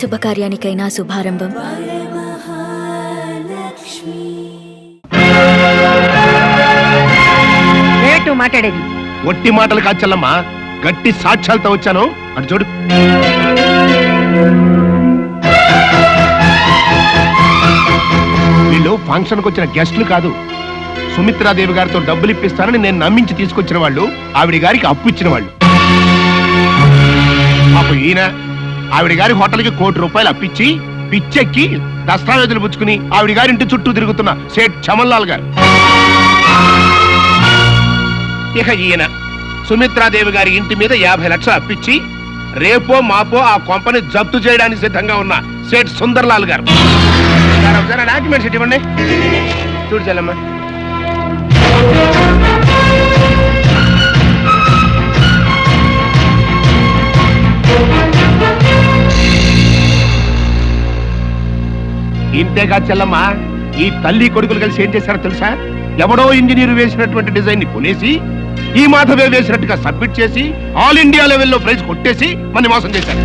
శుభకార్యానికైనా శుభారంభం. ఏటూ మాట్లాడేది? ఒట్టి మాటలు కాచల్లమ్మా, గట్టి సాక్ష్యాలతో వచ్చాను. అటు చూడు. వీళ్ళు ఫంక్షన్కి వచ్చిన గెస్టులు కాదు. సుమిత్రాదేవి గారితో డబ్బులు ఇప్పిస్తానని నేను నమ్మించి తీసుకొచ్చిన వాళ్ళు, ఆవిడ గారికి అప్పు ఇచ్చిన వాళ్ళు. పాపం ఈయన ఆవిడ గారి హోటల్కి ₹1,00,00,000 అప్పిచ్చి పిచ్చెక్కి దస్తావేజులు పుచ్చుకుని ఆవిడ గారి ఇంటి చుట్టూ తిరుగుతున్న సేట్ చమన్లాల్ గారు. ఇక ఈయన సుమిత్రాదేవి గారి ఇంటి మీద 50 లక్షలు అప్పిచ్చి రేపో మాపో ఆ కొంపని జప్తు చేయడానికి సిద్ధంగా ఉన్న సేట్ సుందర్లాల్ గారు. డాక్యుమెంట్స్ ఇవ్వండి. చూడు చెల్లమ్మ. ఇంతేగా చెల్లమ్మ, ఈ తల్లి కొడుకులు కలిసి ఏం చేశారో తెలుసా? ఎవడో ఇంజనీర్ వేసినటువంటి డిజైన్ ని కొనేసి ఈ మాధవే వేసినట్టుగా సబ్మిట్ చేసి ఆల్ ఇండియా లెవెల్లో ప్రైజ్ కొట్టేసి మన మోసం చేశారు.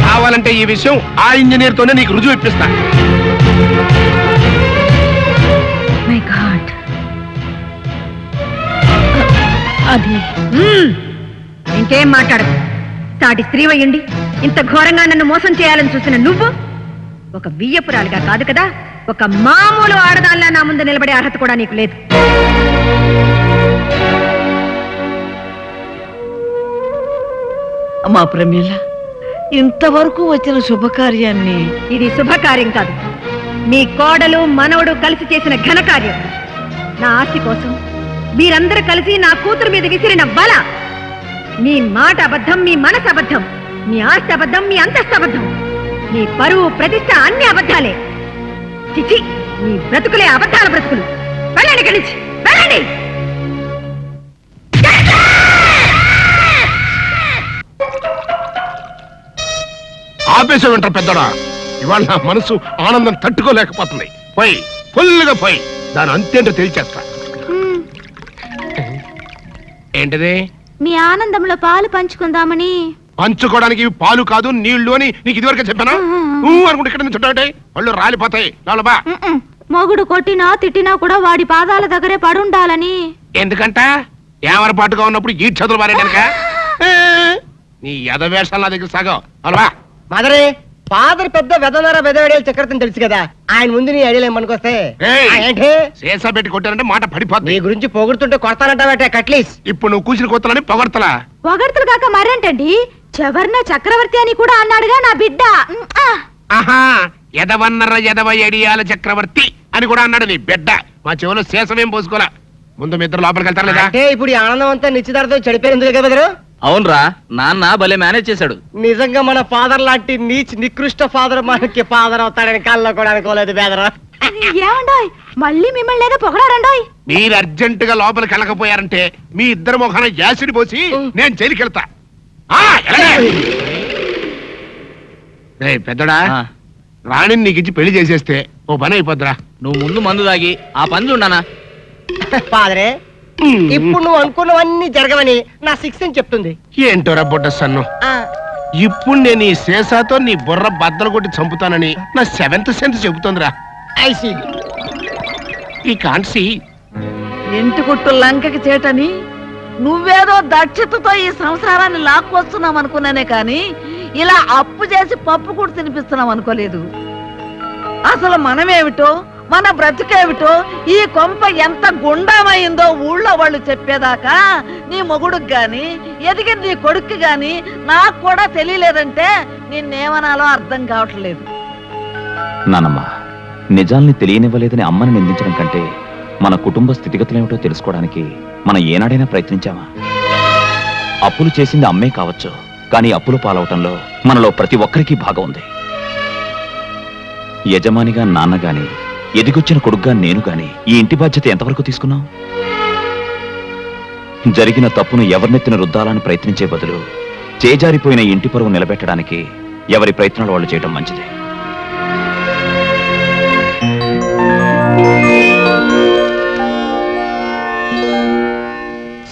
కావాలంటే ఈ విషయం ఆ ఇంజనీర్ తోనే నీకు రుజువు ఇప్పిస్తా. అది ఇంకేం మాట్లాడదు. సాటి స్త్రీ అయ్యండి ఇంత ఘోరంగా నన్ను మోసం చేయాలని చూసిన నువ్వు ఒక వియ్యపురాలుగా కాదు కదా, ఒక మామూలు ఆడదాల్లా నా ముందు నిలబడే అర్హత కూడా నీకు లేదు. అమ్మా ప్రమీల, ఇంతవరకు వచ్చిన శుభకార్యాన్ని. ఇది శుభకార్యం కాదు, మీ కోడలు మనవడు కలిసి చేసిన ఘనకార్యం. నా ఆస్తి కోసం మీరందరూ కలిసి నా కూతురు మీద విసిరిన బల. మీ మాట అబద్ధం, మీ మనసు అబద్ధం, మీ ఆస్తి అబద్ధం, మీ అంతస్తు అబద్ధం, మీ పరువు ప్రతిష్ట అన్ని అబద్ధాలే. చిచి, మీ బ్రతుకులే అబద్ధాల బ్రతుకులు. వెళ్ళండి కలిసి వెళ్ళండి. ఆపేసే వింటారు పెద్దడా. ఇవాళ నా మనసు ఆనందం తట్టుకోలేకపోతుంది. పోయి ఫుల్గా పోయి దాని అంతేంటో తెలిచేస్తా. ఏంటిది? మీ ఆనందంలో పాలు పంచుకుందామని. పంచుకోవడానికి పాలు కాదు నీళ్లు అని నీకు ఇదివరకు చెప్పానా? అనుకుంటే ఇక్కడ నుంచి చుట్టాటే వాళ్ళు రాలిపోతాయి. లోపల మొగుడు కొట్టినా తిట్టినా కూడా వాడి పాదాల దగ్గరే పడుండాలని. ఎందుకంట ఏమరపాటుగా ఉన్నప్పుడు ఈ చదువులు మారేడానిక? నీ యథవేషాలు నా దగ్గర సాగవు. అలవా మదరే ఫాదర్ పెద్ద వెదనర వెదవేడేలు చక్రవర్తిని తెలుసు కదా, ఆయన ముందు నీ ఐడియాలు ఏమనుకొస్తే ఏంటి శేషా పెట్టి కొట్టారంటే మాట పడిపోతుంది. నీ గురించి పొగుడుతుంటే కొడతానంటావట కట్లీస్. ఇప్పుడు నువ్వు కూసిన కొత్తలని పొగడతలా? పొగడతలు కాక మరేంటండి, చెవర్న చక్రవర్తి అని కూడా అన్నాడుగా నా బిడ్డ. ఆహా, ఎదవన్నర ఎదవ ఎడియాల చక్రవర్తి అని కూడా అన్నాడు నీ బిడ్డ. మా చెవులో శేషమేం పోసుకోలే. ముందు మీ ఇద్దరు లోపలికి వెళ్తారు లేదా? అంటే ఇప్పుడు ఈ ఆనందం అంతా నిశ్చితార్థం చెడిపోయారు ఎందుకు కదా? అవునరా, నాన్న భలే మేనేజ్ చేశాడు. నిజంగా మన ఫాదర్ లాంటి నీచ్ నికృష్ట ఫాదర్ మనకి ఫాదర్ అవుతాడని కళ్ళలో కూడా అనుకోలేదు బేదరా. ఏమండోయ్, మళ్ళీ మిమ్మల్ని ఏదో పొగడారండోయ్. మీరు అర్జెంట్ గా లోపలికి వెళ్ళకపోయారంటే మీ ఇద్దరు ముఖాన యాసిడ్ పోసి నేను జైలుకి వెళ్తా. పెద్దడా, రాణిని నీకు ఇచ్చి పెళ్లి చేసేస్తే ఓ పని అయిపోద్దిరా. నువ్వు ముందు మందు తాగి ఆ పని చూడనా. ఫాదరే, ఇప్పుడు నువ్వు అనుకున్నవన్నీ జరగవని నా 6 చెప్తుంది. ఏంటోరా బుడ్డ సన్ను, ఇప్పుడు నేను ఈ శేషాతో నీ బుర్ర బద్దలు కొట్టి చంపుతానని నా 7th సెన్స్ చెబుతుందిరా. ఈ కాన్సీ ఇంటి కుట్టు లంకకి చేటని నువ్వేదో దక్షతతో ఈ సంసారాన్ని లాక్కొస్తున్నావు అనుకున్నానే కాని ఇలా అప్పు చేసి పప్పు కూడా తినిపిస్తున్నాం అనుకోలేదు. అసలు మనమేమిటో మన బ్రతుకేమిటో ఈ కొంప ఎంత గుండమైందో ఊళ్ళో వాళ్ళు చెప్పేదాకా నీ మొగుడుకు గాని ఎదిగిన నీ కొడుక్కి గాని నాకు కూడా తెలియలేదంటే నిన్నేమనాలో అర్థం కావట్లేదు. నానమ్మ, నిజాల్ని తెలియనివ్వలేదని అమ్మని నిందించడం కంటే మన కుటుంబ స్థితిగతులేమిటో తెలుసుకోవడానికి మనం ఏనాడైనా ప్రయత్నించామా? అప్పులు చేసింది అమ్మే కావచ్చు, కానీ అప్పులు పాలవటంలో మనలో ప్రతి ఒక్కరికి భాగం ఉంది. యజమానిగా నాన్న గాని ఎదిగొచ్చిన కొడుగ్గా నేను గాని ఈ ఇంటి బాధ్యత ఎంతవరకు తీసుకున్నాం? జరిగిన తప్పును ఎవరినెత్తిన రుద్దాలని ప్రయత్నించే బదులు చేజారిపోయిన ఇంటి పరువు నిలబెట్టడానికి ఎవరి ప్రయత్నాలు వాళ్ళు చేయడం మంచిది.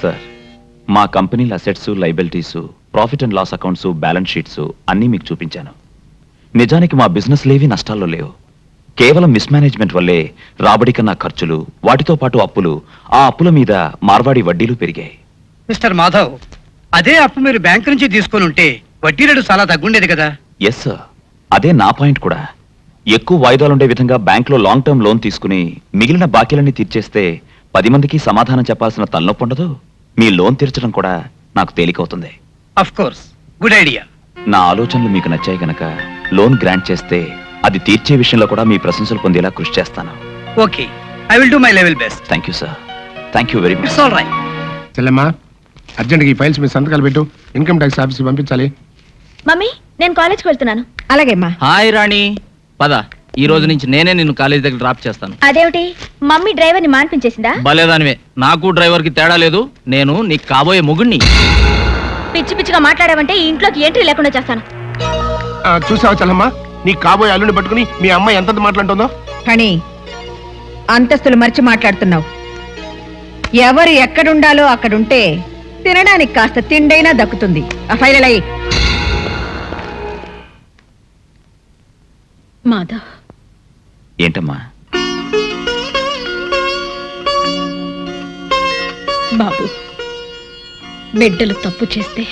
సార్, మా కంపెనీల assets liabilities profit and loss accounts, balance sheets అన్నీ మీకు చూపించాను. నిజానికి మా బిజినెస్ లేవి నష్టాల్లో లేవు. కేవలం మిస్మేనేజ్మెంట్ వల్లే రాబడి కన్నా ఖర్చులు, వాటితో పాటు అప్పులు, ఆ అప్పుల మీద మార్వాడి వడ్డీలు పెరిగాయి. మిస్టర్ మాధవ్, అదే అప్పు మీరు బ్యాంక్ నుంచి తీసుకొని ఉంటే వడ్డీ రేటు చాలా తగ్గుండేది కదా. ఎస్ సార్, అదే నా పాయింట్ కూడా. ఎక్కువ వాయిదాలుండే విధంగా బ్యాంక్లో లాంగ్ టర్మ్ లోన్ తీసుకుని మిగిలిన బాకీలన్నీ తీర్చేస్తే 10 మందికి సమాధానం చెప్పాల్సిన తలనొప్పి ఉండదు. మీ లోన్ తీర్చడం కూడా నాకు తేలికవుతుంది. Of course, good idea. నా ఆలోచనలు మీకు నచ్చాయి గనక లోన్ గ్రాంట్ చేస్తే అది తీర్చే విషయంలో కూడా మీ ప్రశంసలు పొందేలా కృషి చేస్తాను. Okay, I will do my level best. Thank you sir, thank you very much. It's all right. చెల్లెమ్మా, అర్జెంట్గా ఈ ఫైల్స్ మీద సంతకాలు పెట్టు. ఇన్కమ్ ట్యాక్స్ ఆఫీస్కి పంపించాలి. మమ్మీ, నేను కాలేజ్కి వెళ్తున్నాను. అలాగేమ్మా. హాయ్ రాణి, పద. ఈ రోజు నుంచి నేనే నిన్ను కాలేజ్ దగ్గర డ్రాప్ చేస్తాను. అదేమిటి, మమ్మీ డ్రైవర్ని మాన్పించేసిందా? భలేదానివే, నాకు డ్రైవర్ కి తేడా లేదు. నేను నీకు కాబోయే మొగుణ్ణి. పిచ్చి పిచ్చిగా మాట్లాడావంటే ఈ ఇంట్లోకి ఎంట్రీ లేకుండా చేస్తాను. చూసావా చెల్లమ్మా, నీ కాబోయే అల్లుని పట్టుకుని మీ అమ్మాయి ఎంత మాట్లాడుతుందో. కానీ అంతస్తులు మర్చి మాట్లాడుతున్నావు. ఎవరు ఎక్కడుండాలో అక్కడుంటే తినడానికి కాస్త తిండైనా దక్కుతుంది. ఆ ఫైనల్ అయ్యి. మాధవ్, ఏంటమ్మా? బాబు, బిడ్డలు తప్పు చేస్తే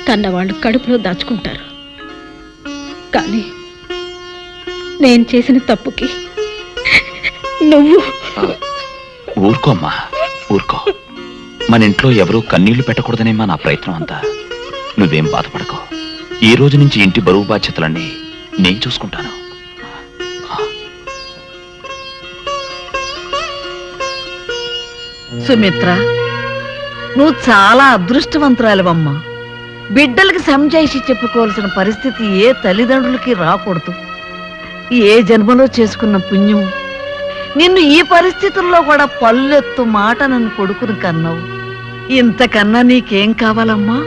కన్నవాళ్ళు కడుపులో దాచుకుంటారు. కానీ నేను చేసిన తప్పుకి నువ్వు ఊరుకోమ్మా, ఊరుకో. మన ఇంట్లో ఎవరూ కన్నీళ్లు పెట్టకూడదనేమా నా ప్రయత్నం అంతా. నువ్వేం బాధపడకో. ఈ రోజు నుంచి ఇంటి బరువు బాధ్యతలన్నీ నేను చూసుకుంటాను. సుమిత్ర, నువ్వు చాలా అదృష్టవంతురాలివమ్మా. బిడ్డలకి సంజాయిషి చెప్పుకోవాల్సిన పరిస్థితి ఏ తల్లిదండ్రులకి రాకూడదు. ఏ జన్మలో చేసుకున్న పుణ్యం నిన్ను ఈ పరిస్థితుల్లో కూడా పల్లెత్తు మాట నన్ను కొడుకుని కన్నావు. ఇంతకన్నా నీకేం కావాలమ్మా?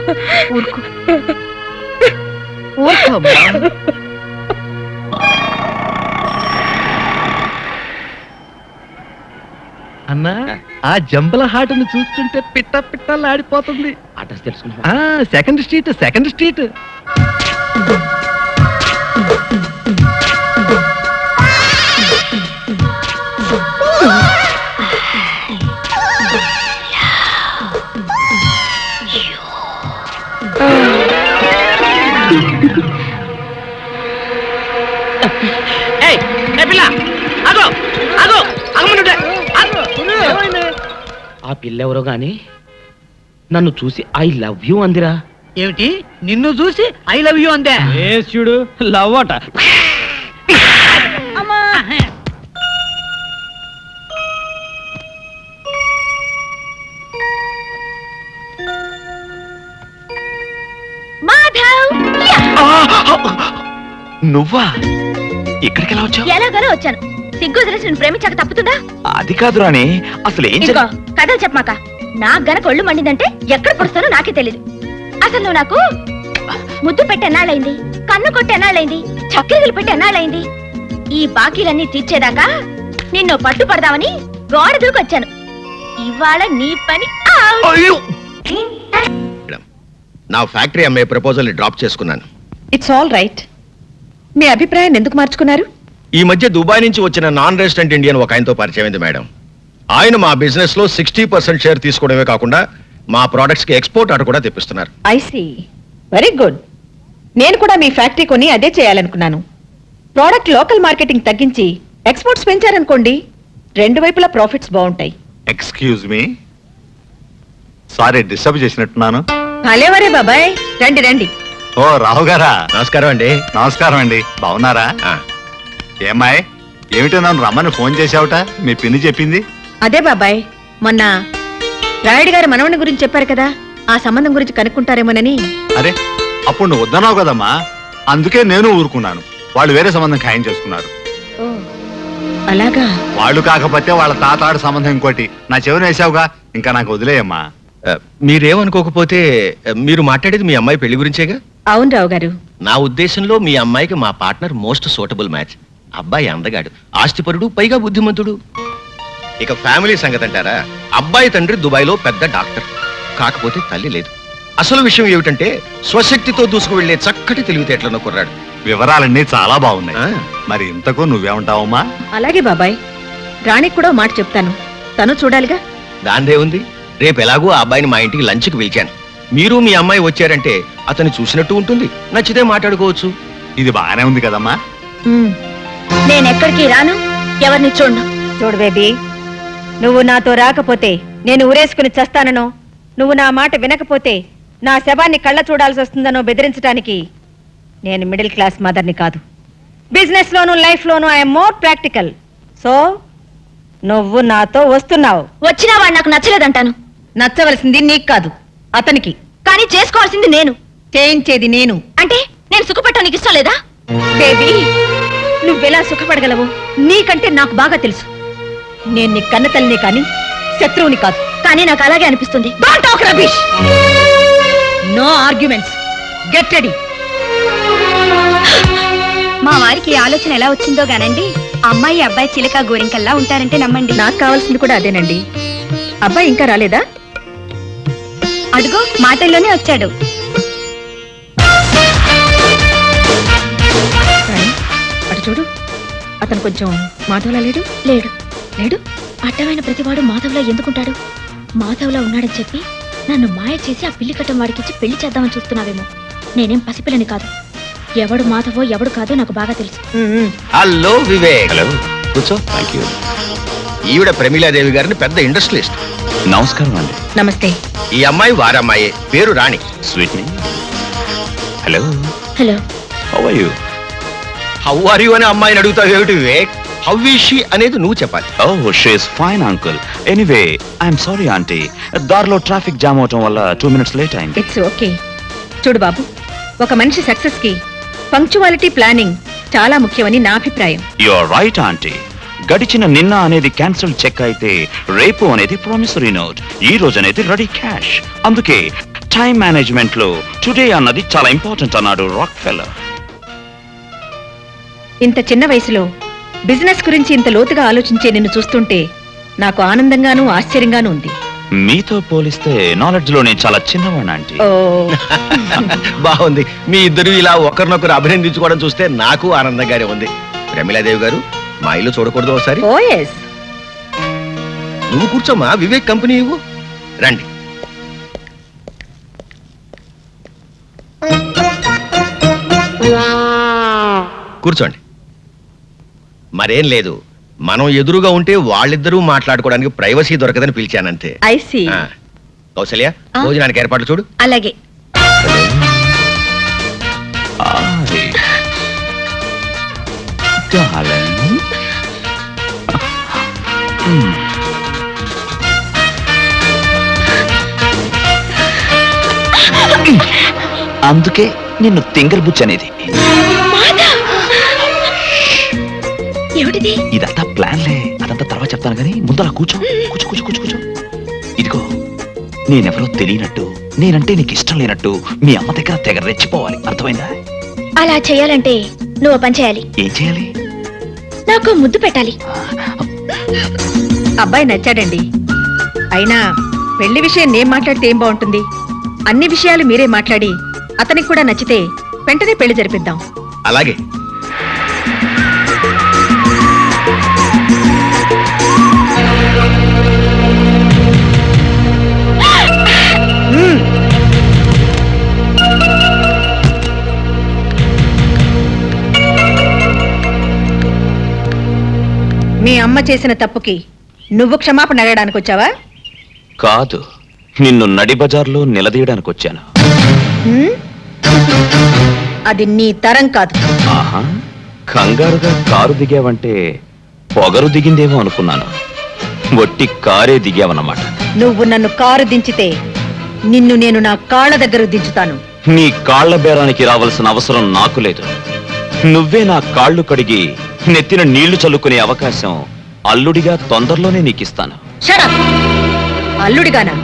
ఊరుకో, ఊరుకోమ్మా. అన్నా, ఆ జంబల హాటును చూస్తుంటే పిట్ట పిట్టలాడిపోతుంది. అడ్రస్ తెలుసుకున్నా. Second street, second street. ఆ పిల్లెవరో గాని నన్ను చూసి ఐ లవ్ యూ అందిరా. ఏమిటి, నిన్ను చూసి ఐ లవ్ యూ అందే? చూడు, లవ్ అట. మాధవ్, నువ్వా? ఇక్కడికి ఎలా వచ్చావు? ఎలాగోలా వచ్చాను. సిగ్గు వదిలేసి నేను ప్రేమించాక తప్పుతుందా? అది కాదు రాణి, అసలు ఏం ఇదిగో కథలు చెప్పమాక. నాకు గనక ఒళ్ళు మండిందంటే ఎక్కడ పుడుస్తానో నాకే తెలీదు. అసలు నువ్వు నాకు ముద్దు పెట్టి ఎన్నాళ్ళైంది, కన్ను కొట్టి ఎన్నాళ్ళైంది, చక్కెరలు పెట్టి ఎన్నాళ్ళైంది. ఈ బాకీలన్నీ తీర్చేదాకా నిన్ను పట్టుపడదామని గోడ దూకొచ్చాను. ఇవాళ నీ పని నా ఫ్యాక్టరీ అమ్మే ప్రపోజల్ డ్రాప్ చేసుకున్నాను. It's all right. మీ అభిప్రాయాన్ని ఎందుకు మార్చుకున్నారు? ఈ మధ్య దుబాయ్ నుంచి వచ్చిన నాన్ రెసిడెంట్ ఇండియన్ ఒక ఆయనతో పరిచయమైంది మేడం. ఆయన మా బిజినెస్ లో 60% షేర్ తీసుకోవడమే కాకుండా మా ప్రొడక్ట్స్ కి ఎక్స్పోర్ట్ ఆర్డర్ కూడా తెప్పిస్తున్నారు. I see, very good. నేను కూడా మీ ఫ్యాక్టరీ కొని అదే చేయాలనుకున్నాను. ప్రోడక్ట్ లోకల్ మార్కెటింగ్ తగ్గించి ఎక్స్పోర్ట్స్ పెంచారనుకోండి, రెండు వైపులా ప్రాఫిట్స్ బాగుంటాయి. ఎక్స్క్యూజ్ మీ, సారీ డిస్టర్బ్ చేసినట్టున్నాను. భలేవరే బాబాయ్, రండి రండి. ఓ రావు గారా, నమస్కారం అండి. నమస్కారం అండి. బాగున్నారా? ఏమాయ్, ఏమిటో నన్ను రమ్మని ఫోన్ చేసావుట? మీ పిన్ని చెప్పింది. అదే బాబాయ్, మొన్న రాయుడు గారి మనవని గురించి చెప్పారు కదా, ఆ సంబంధం గురించి కనుక్కుంటారేమోనని. అరే, అప్పుడు నువ్వు వద్దన్నావు కదమ్మా, అందుకే నేను ఊరుకున్నాను. వాళ్ళు వేరే సంబంధం ఖాయం చేసుకున్నారు. అలాగా? వాళ్ళు కాకపోతే వాళ్ళ తాతాడు సంబంధం ఇంకోటి నా చెవిని వేసావుగా, ఇంకా నాకు వదిలేయమ్మా. మీరేమనుకోకపోతే మీరు మాట్లాడేది మీ అమ్మాయి పెళ్లి గురించేగా? అవును రావు గారు. నా ఉద్దేశంలో మీ అమ్మాయికి మా పార్ట్నర్ మోస్ట్ సూటబుల్ మ్యాచ్. అబ్బాయి అందగాడు, ఆస్తిపరుడు, పైగా బుద్ధిమంతుడు. ఇక ఫ్యామిలీ సంగతి అంటారా, అబ్బాయి తండ్రి దుబాయ్ లో పెద్ద డాక్టర్, కాకపోతే తల్లి లేదు. అసలు విషయం ఏమిటంటే స్వశక్తితో దూసుకు వెళ్లే చక్కటి తెలివితేటలను కుర్రాడు. వివరాలన్నీ చాలా బాగున్నాయి. ఆ, మరి ఇంతకు నువ్వేమంటావమ్మా? అలాగే బాబాయ్, రాణికి కూడా మాట చెప్తాను, తను చూడాలిగా. దాందే ఉంది. రేపు ఎలాగూ ఆ అబ్బాయిని మా ఇంటికి లంచ్కి పిలిచాను. మీరు మీ అమ్మాయి వచ్చారంటే అతన్ని చూసినట్టు ఉంటుంది, నచ్చితే మాట్లాడుకోవచ్చు. ఇది బాగానే ఉంది కదమ్మా. నేనెక్కడికి రాను, ఎవరిని చూడను. చూడు బేబీ, నువ్వు నాతో రాకపోతే నేను ఊరేసుకుని చస్తాననో, నువ్వు నా మాట వినకపోతే నా శవాన్ని కళ్ళ చూడాల్సి వస్తుందనో బెదిరించడానికి నేను మిడిల్ క్లాస్ మదర్ని కాదు. Business loan life loan I'm more practical. So నువ్వు నాతో వస్తున్నావు. వచ్చినా వాడు నాకు నచ్చలేదంటాను. నచ్చవలసింది నీకు కాదు, అతనికి. కానీ చేసుకోవాల్సింది నేను. చేయించేది నేను. అంటే నేను సుఖపెట్టడం నీకు ఇష్టం లేదా? బేబీ, నువ్వెలా సుఖపడగలవు నీకంటే నాకు బాగా తెలుసు. నేను నీ కన్న తల్లిని కానీ శత్రువుని కాదు. కానీ నాకు అలాగే అనిపిస్తుంది. Don't talk rubbish. No arguments. Get ready. మా వారికి ఆలోచన ఎలా వచ్చిందో గానండి, అమ్మాయి అబ్బాయి చిలక గోరింకల్లా ఉంటారంటే నమ్మండి. నాకు కావాల్సింది కూడా అదేనండి. అబ్బాయి ఇంకా రాలేదా? అడుగో మాటల్లోనే వచ్చాడు. రాణి, అటు చూడు, అతను కొంచెం మాధవలా లేడు. లేడు లేడు అడ్డమైన ప్రతివాడు మాధవ్లా ఎందుకుంటాడు? మాధవ్లా ఉన్నాడని చెప్పి నన్ను మాయ చేసి ఆ పిల్లి కట్టం వాడికిచ్చి పెళ్లి చేద్దామని చూస్తున్నావేమో. నేనేం పసిపిల్లని కాదు. ఎవడు మాధవో ఎవడు కాదో నాకు బాగా తెలుసు. హలో వివేక్. హలో, కూర్చో. Thank you. ఈవిడ ప్రమీలాదేవి గారిని పెద్ద ఇండస్ట్రియలిస్ట్. నమస్కారం అండి. నమస్తే. ఈ అమ్మాయి వారమ్మాయే, పేరు రాణి. స్వీట్ మీ. Hello, hello. How are you? How are you అని అమ్మాయిని అడుగుతావు ఏమిటి వివేక్? హౌ ఈజ్ షీ అనేది నువ్వు చెప్పాలి. ఓహ్, she is fine uncle. Anyway, I'm sorry aunty, దారిలో ట్రాఫిక్ జామ్ అవటం వల్ల 2 minutes లేట్ అయింది. It's okay. చూడు బాబు, ఒక మనిషి సక్సెస్ కి పంక్చువాలిటీ ప్లానింగ్ చాలా ముఖ్యమని నా అభిప్రాయం. You are right aunty. గడిచిన నిన్న అనేది క్యాన్సిల్ చెక్ అయితే రేపు అనేది ప్రామిసరీ నోట్, ఈ రోజు అనేది రెడీ క్యాష్. అందుకే టైం మేనేజ్మెంట్ లో టుడే అన్నది చాలా ఇంపార్టెంట్ అన్నాడు రాక్ ఫెల్లర్. ఇంత చిన్న వయసులో బిజినెస్ గురించి ఇంత లోతుగా ఆలోచించే నిన్ను చూస్తుంటే నాకు ఆనందంగానూ ఆశ్చర్యంగానూ ఉంది. మీతో పోలిస్తే నాలెడ్జ్ లో నేను చాలా చిన్నవాడిని ఆంటీ. ఓ, బాగుంది. మీ ఇద్దరు ఇలా ఒకరినొకరు అభినందించుకోవడం చూస్తే నాకు ఆనందంగానే ఉంది. ప్రమీలాదేవి గారు, మా ఇల్లు చూడకూడదు ఒకసారి? ఓ ఎస్. నువ్వు కూర్చోమ్మా, వివేక్ కంపెనీ ఇవ్వు. రండి. కూర్చోండి. మరేం లేదు, మనం ఎదురుగా ఉంటే వాళ్ళిద్దరూ మాట్లాడుకోవడానికి ప్రైవసీ దొరకదని పిలిచానంతే. I see. కౌసల్య, భోజనానికి ఏర్పాట్లు చూడు. అలాగే. అందుకే నిన్ను తింగర్ బుచ్ అనేది. ఏమిటిది? ఇదంతా ప్లాన్లే, అదంతా తర్వాత చెప్తాను కానీ ముందు అలా కూర్చో. కూర్చో కూర్చో కూర్చో కూర్చో. ఇదిగో, నేనెవరో తెలియనట్టు, నేనంటే నీకు ఇష్టం లేనట్టు మీ అమ్మ దగ్గర తెగ రెచ్చిపోవాలి, అర్థమైందా? అలా చేయాలంటే నువ్వు పని చేయాలి. ఏం చేయాలి? నాకు ముద్దు పెట్టాలి. అబ్బాయి నచ్చాడండి. అయినా పెళ్లి విషయం నేను మాట్లాడితే ఏం బాగుంటుంది? అన్ని విషయాలు మీరే మాట్లాడి అతనికి కూడా నచ్చితే వెంటనే పెళ్లి జరిపిద్దాం. అలాగే. మీ అమ్మ చేసిన తప్పుకి నువ్వు క్షమాపణ అడగడానికి వచ్చావా? కాదు, నిన్ను నడి బజార్లో నిలదీయడానికి వచ్చాను. హ్మ్? అది నీ తరం కాదు. ఆహా, కంగారుగా కారు దిగావంటే పొగరు దిగిందేమో అనుకున్నాను. వట్టి కారే దిగావన్నమాట. నువ్వు నన్ను కారు దించితే నిన్ను నేను నా కాళ్ళ దగ్గర దించుతాను. నీ కాళ్ల బేరానికి రావాల్సిన అవసరం నాకు లేదు. నువ్వే నా కాళ్ళు కడిగి నెత్తిన నీళ్లు చల్లుకునే అవకాశం అల్లుడిగా తొందరలోనే నీకిస్తాను. Shut up! అల్లుడిగానా?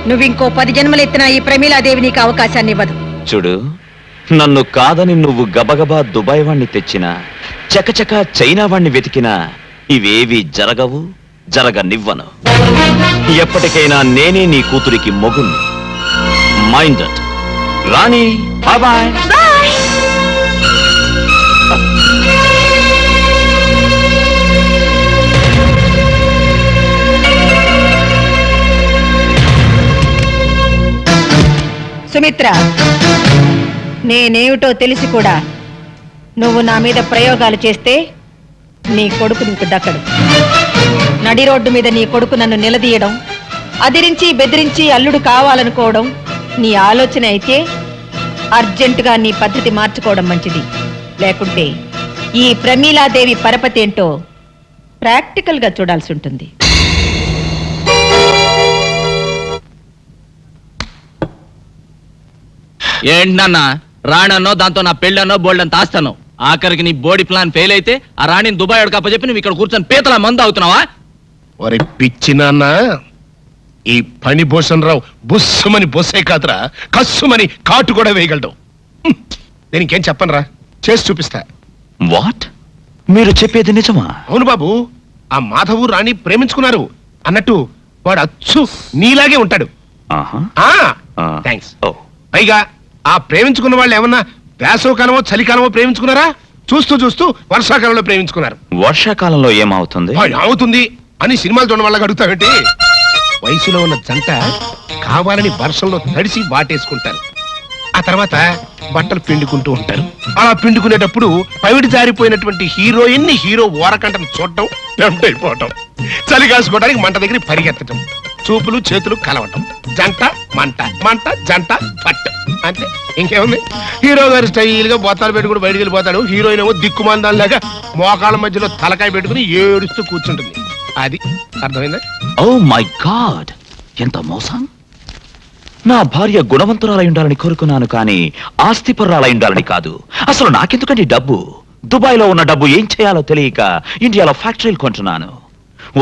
నువ్వింకో 10 జన్మలెత్తినా ఈ ప్రమీలాదేవి నీకు అవకాశాన్ని ఇవ్వదు. చూడు, నన్ను కాదని నువ్వు గబగబా దుబాయ్ వాణ్ణి తెచ్చినా, చకచక చైనా వాణ్ణి వెతికినా ఇవేవి జరగవు, జరగనివ్వను. ఎప్పటికైనా నేనే నీ కూతురికి మొగుణ్ణి. మైండెడ్. రాణి, బాయ్. బాయ్. సుమిత్ర, నేనేమిటో తెలిసి కూడా నువ్వు నా మీద ప్రయోగాలు చేస్తే నీ కొడుకు నీకు దక్కడు. నడి రోడ్డు మీద నీ కొడుకు నన్ను నిలదీయడం, అదిరించి బెదిరించి అల్లుడు కావాలనుకోవడం నీ ఆలోచన అయితే అర్జెంటుగా నీ పద్ధతి మార్చుకోవడం మంచిది. లేకుంటే ఈ ప్రమీలాదేవి పరపతి ఏంటో ప్రాక్టికల్ గా చూడాల్సి ఉంటుంది. ఏంటన్నా రాణన్నో దాంతో నా పెళ్ళన్నో బోల్డంత ఆస్తాను. ఆఖరికి నీ బోడీ ప్లాన్ ఫెయిల్ అయితే ఆ రాణిని దుబాయ్ అడకప్ప నువ్వు ఇక్కడ కూర్చొని పీతల మందు అవుతున్నావా? ఒరే పిచ్చి నాన్న, ఈ పని భూషణరావు బుస్సుమని బొస్సే కాదురా, కస్సుమని కాటు కూడా వేయగలడు. దీనికేం చెప్పనురా, చేసి చూపిస్తా. వాట్? మీరు చెప్పేది నిజమా? అవును బాబు, ఆ మాధవు రాణి ప్రేమించుకున్నారు అన్నట్టు వాడు అచ్చు నీలాగే ఉంటాడు. థ్యాంక్స్. పైగా ఆ ప్రేమించుకున్న వాళ్ళు ఏమన్నా వేసవకాలమో చలికాలమో ప్రేమించుకున్నారా? చూస్తూ చూస్తూ వర్షాకాలంలో ప్రేమించుకున్నారు. వర్షాకాలంలో ఏమవుతుంది? అవుతుంది అని సినిమాలు చూడడం వల్ల అడుగుతావేంటి? వయసులో ఉన్న జంట కావాలని వర్షంలో తడిసి వాటేసుకుంటారు. ఆ తర్వాత బట్టలు పిండుకుంటూ ఉంటారు. అలా పిండుకునేటప్పుడు పవిడి జారిపోయినటువంటి హీరోయిన్ ని హీరో ఓరకంటను చూడటం, టెంప్ట్ అయిపోవటం, చలి కాసుకోవడానికి మంట దగ్గర పరిగెత్తటం, చూపులు చేతులు కలవటం, జంట మంట, మంట జంట పట్టు. అంతే, ఇంకేముంది? హీరో గారు స్టైల్ గా బోతాలు పెట్టుకుని బయటికి వెళ్ళిపోతాడు. హీరోయిన్ ఏమో దిక్కుమాందాల్లాగా మోకాళ్ళ మధ్యలో తలకాయ పెట్టుకుని ఏడుస్తూ కూర్చుంటుంది. అది అర్థమైందా? ఓ మై గాడ్, ఎంత మోసం! నా భార్య గుణవంతురాలై ఉండాలని కోరుకున్నాను, కానీ ఆస్తిపరురాలై ఉండాలని కాదు. అసలు నాకెందుకండి డబ్బు? దుబాయ్లో ఉన్న డబ్బు ఏం చేయాలో తెలియక ఇండియాలో ఫ్యాక్టరీలు కొంటున్నాను.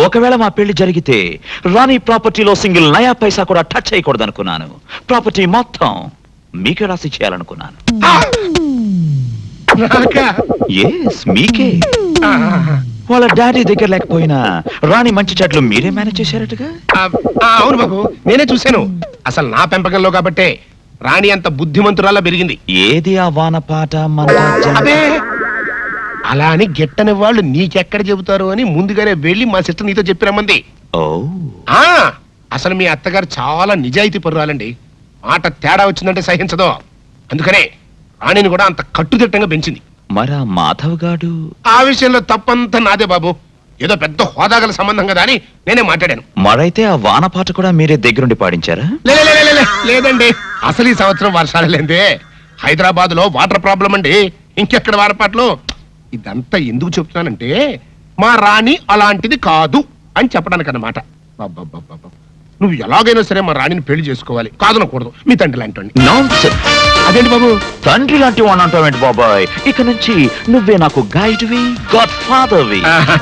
ఒకవేళ మా పెళ్లి జరిగితే రాణి ప్రాపర్టీలో సింగిల్ నయా పైసా కూడా టచ్ చేయకూడదు అనుకున్నాను. ప్రాపర్టీ మొత్తం మీకే రాసి చేయాలనుకున్నాను. ఎస్, మీకే. వాళ్ళ డాడీ దగ్గర లేకపోయినా రాణి మంచి చెట్లు మీరే మేనేజ్ చేశారటగా? అవును బాబు, నేనే చూశాను. అసలు నా పెంపకంలో కాబట్టే రాణి అంత బుద్ధిమంతురాలా పెరిగింది. ఏది ఆ వానపాట మన అదే, అలా అని గిట్టని వాళ్ళు నీకెక్కడ చెబుతారు అని ముందుగానే వెళ్ళి మా సిస్టర్ నీతో చెప్పిరమ్మంది. ఓ, అసలు మీ అత్తగారు చాలా నిజాయితీ పరురాలండి. మాట తేడా వచ్చిందంటే సహించదు. అందుకనే రాణిని కూడా అంత కట్టుదిట్టంగా పెంచింది. మరా మాధవ్ గాడు? ఆ విషయంలో తప్పంతా నాదే బాబు. ఏదో పెద్ద హోదాగల సంబంధం కదా అని నేనే మాట్లాడాను. మరైతే ఆ వానపాట కూడా మీరే దగ్గరుండి పాడించారా? లేదండి, అసలు ఈ సంవత్సరం వర్షాలు లేదే. హైదరాబాద్ లో వాటర్ ప్రాబ్లం అండి. ఇంకెక్కడ వానపాటలు? ఇదంతా ఎందుకు చెప్తున్నానంటే మా రాణి అలాంటిది కాదు అని చెప్పడానికి అన్నమాట. నువ్వు ఎలాగైనా సరే మా రాణిని పెళ్లి చేసుకోవాలి, కాదనకూడదు. మీ తండ్రి లాంటి. అదేంటి బాబు తండ్రి లాంటి వాడిని అంటావేంటి బాబాయ్? ఇక నుంచి నువ్వే నాకు గైడ్వి, గాడ్ ఫాదర్వి.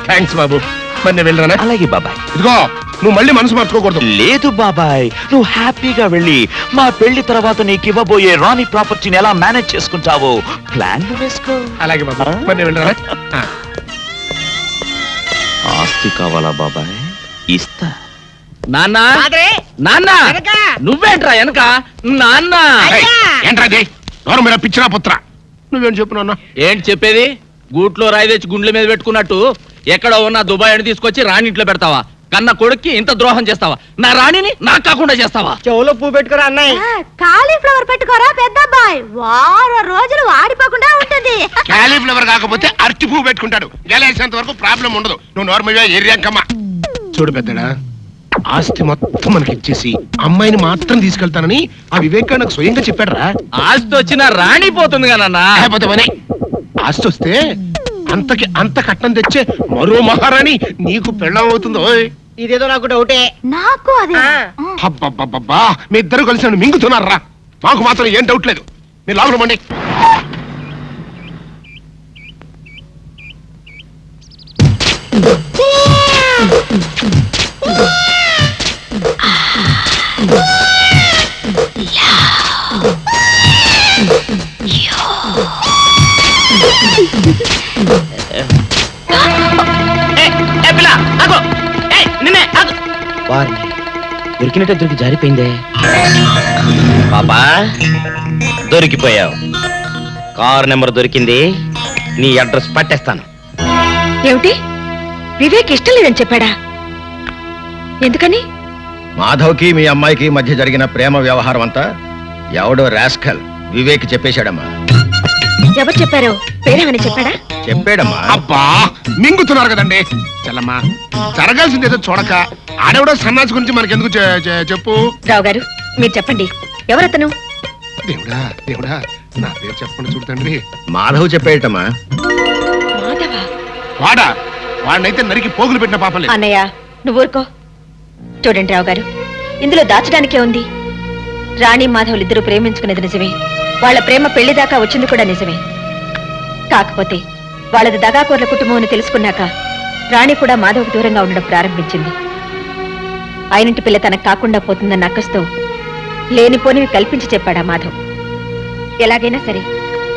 థ్యాంక్స్ బాబు. మరి నేను వెళ్ళరానా? అలాగే బాబాయ్. ఇదిగో, నువ్వు మళ్ళీ మనసు మార్చుకోకూడదు. లేదు బాబాయ్, నువ్వు హ్యాపీగా వెళ్ళి మా పెళ్లి తర్వాత నీకు ఇవ్వబోయే రాణి ప్రాపర్టీని ఎలా మేనేజ్ చేసుకుంటావో ప్లాన్ వేసుకో. అలాగే బాబా, మరి నేను వెళ్ళరానా? ఆస్తి కావాలా బాబాయ్? ఇస్తా. నాన్న, నాన్న, నువ్వేంట్రా వెనక? నాన్న, ఏంట్రా గౌరవ మీద పిచ్చిరా పుత్ర, నువ్వేం చెప్పు నాన్న? ఏంటి చెప్పేది? గూట్లో రాయి తెచ్చి గుండెల మీద పెట్టుకున్నట్టు ఎక్కడో ఉన్న దుబాయ్ అని తీసుకొచ్చి రాణి ఇంట్లో పెడతావా? కన్న కొడుక్కి ఇంత ద్రోహం చేస్తావా? నా రాణిని నాకు కాకుండా చేస్తావా? చెవులో పువ్వు పెట్టుకోరా అన్నయ్య. కాలీఫ్లవర్ పెట్టుకోరా పెద్దబ్బాయి, వారం రోజులు వాడిపోకుండా ఉంటుంది. కాలీఫ్లవర్ కాకపోతే అరటి పువ్వు పెట్టుకుంటాడు. గెలేసేంత వరకు ప్రాబ్లం ఉండదు. నువ్వు నార్మల్గా ఎర్రంకమ్మ. చూడు పెద్దడా, ఆస్తి మొత్తం మనకి ఇచ్చేసి అమ్మాయిని మాత్రం తీసుకెళ్తానని ఆ వివేకా నాకు స్వయంగా చెప్పాడురా. ఆస్తి వచ్చిన రాణి పోతుంది కదా. ఆస్తి వస్తే అంతకి అంత కట్నం తెచ్చే మరో మహారాణి నీకు పెళ్ళం అవుతుందో. ఇదేదో నాకు డౌటే. నాకు అదే. అబ్బబ్బబ్బబ్బా, మీ ఇద్దరు కలిసి నన్ను మింగుతున్నారా? మాకు మాత్రం ఏం డౌట్ లేదు. మీరు లోపల మండి. వారిని దొరికినట్టే దొరికి జారిపోయిందే. పాపా దొరికిపోయావు. కారు నెంబర్ దొరికింది, నీ అడ్రస్ పట్టేస్తాను. ఏమిటి, వివేక్ ఇష్టం లేదని చెప్పాడా? ఎందుకని? మాధవ్కి మీ అమ్మాయికి మధ్య జరిగిన ప్రేమ వ్యవహారం అంతా ఎవడో రాస్కల్ వివేక్ చెప్పేశాడమ్మా. ఎవరు చెప్పారో పేరేమని చెప్పాడా? చెప్పాడమ్మా. అబ్బా మింగుతున్నారు కదండి. చల్లమ్మా, జరగాల్సింది ఏదో చూడక ఆడెవడో సన్నాసి గురించి మనకెందుకు చెప్పు. రావు గారు మీరు చెప్పండి, ఎవరతను? దేవుడా దేవుడా, నా పేరు చెప్పండి చూడండి. మాధవ్ చెప్పేటమ్మా. మాధవా? వాడా? వాడినైతే నరికి పోగులు పెట్టిన పాపలే. అన్నయ్య నువ్వు ఊరుకో. చూడండి రావు గారు, ఇందులో దాచడానికే ఉంది. రాణి మాధవులు ఇద్దరు ప్రేమించుకునేది నిజమే, వాళ్ళ ప్రేమ పెళ్లి దాకా వచ్చింది కూడా నిజమే. కాకపోతే వాళ్ళది దగాకోర్ల కుటుంబం అని తెలుసుకున్నాక రాణి కూడా మాధవ్కు దూరంగా ఉండడం ప్రారంభించింది. ఆయనింటి పిల్ల తనకు కాకుండా పోతుందన్న అక్కస్తో లేనిపోనివి కల్పించి చెప్పాడా మాధవ్. ఎలాగైనా సరే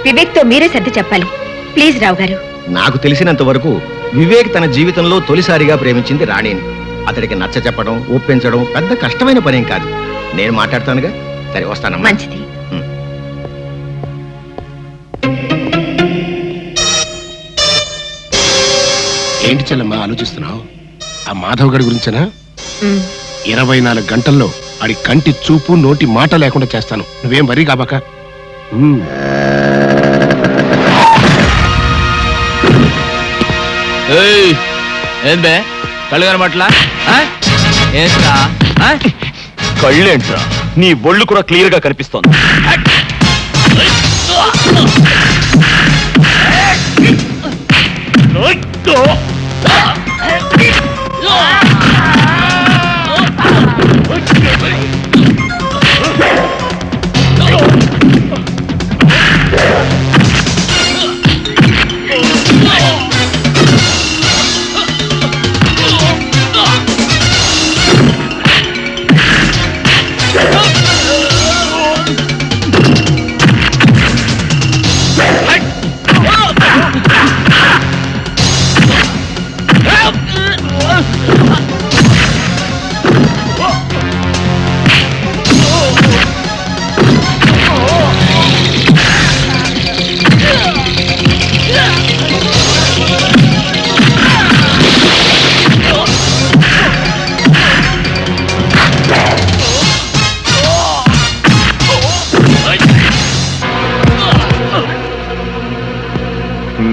వివేక్తో మీరే సర్ది చెప్పాలి ప్లీజ్ రావు గారు. నాకు తెలిసినంత వరకు వివేక్ తన జీవితంలో తొలిసారిగా ప్రేమించింది రాణిని. అతడికి నచ్చ చెప్పడం, ఒప్పించడం పెద్ద కష్టమైన పనేం కాదు. నేను మాట్లాడతానుగా. సరే వస్తానమ్మా. మంచిది. ఏంటి చెల్లమ్మా ఆలోచిస్తున్నావు? ఆ మాధవ్ గడి గురించేనా? ఉమ్. 24 గంటల్లో ఆడి కంటి చూపు నోటి మాట లేకుండా చేస్తాను. నువ్వేం వరీ కాబాక. ఏం బే కళ్ళు కనబట్లా? ఏంట్రా కళ్ళేంట్రా, నీ ఒళ్ళు కూడా క్లియర్ గా కనిపిస్తోంది.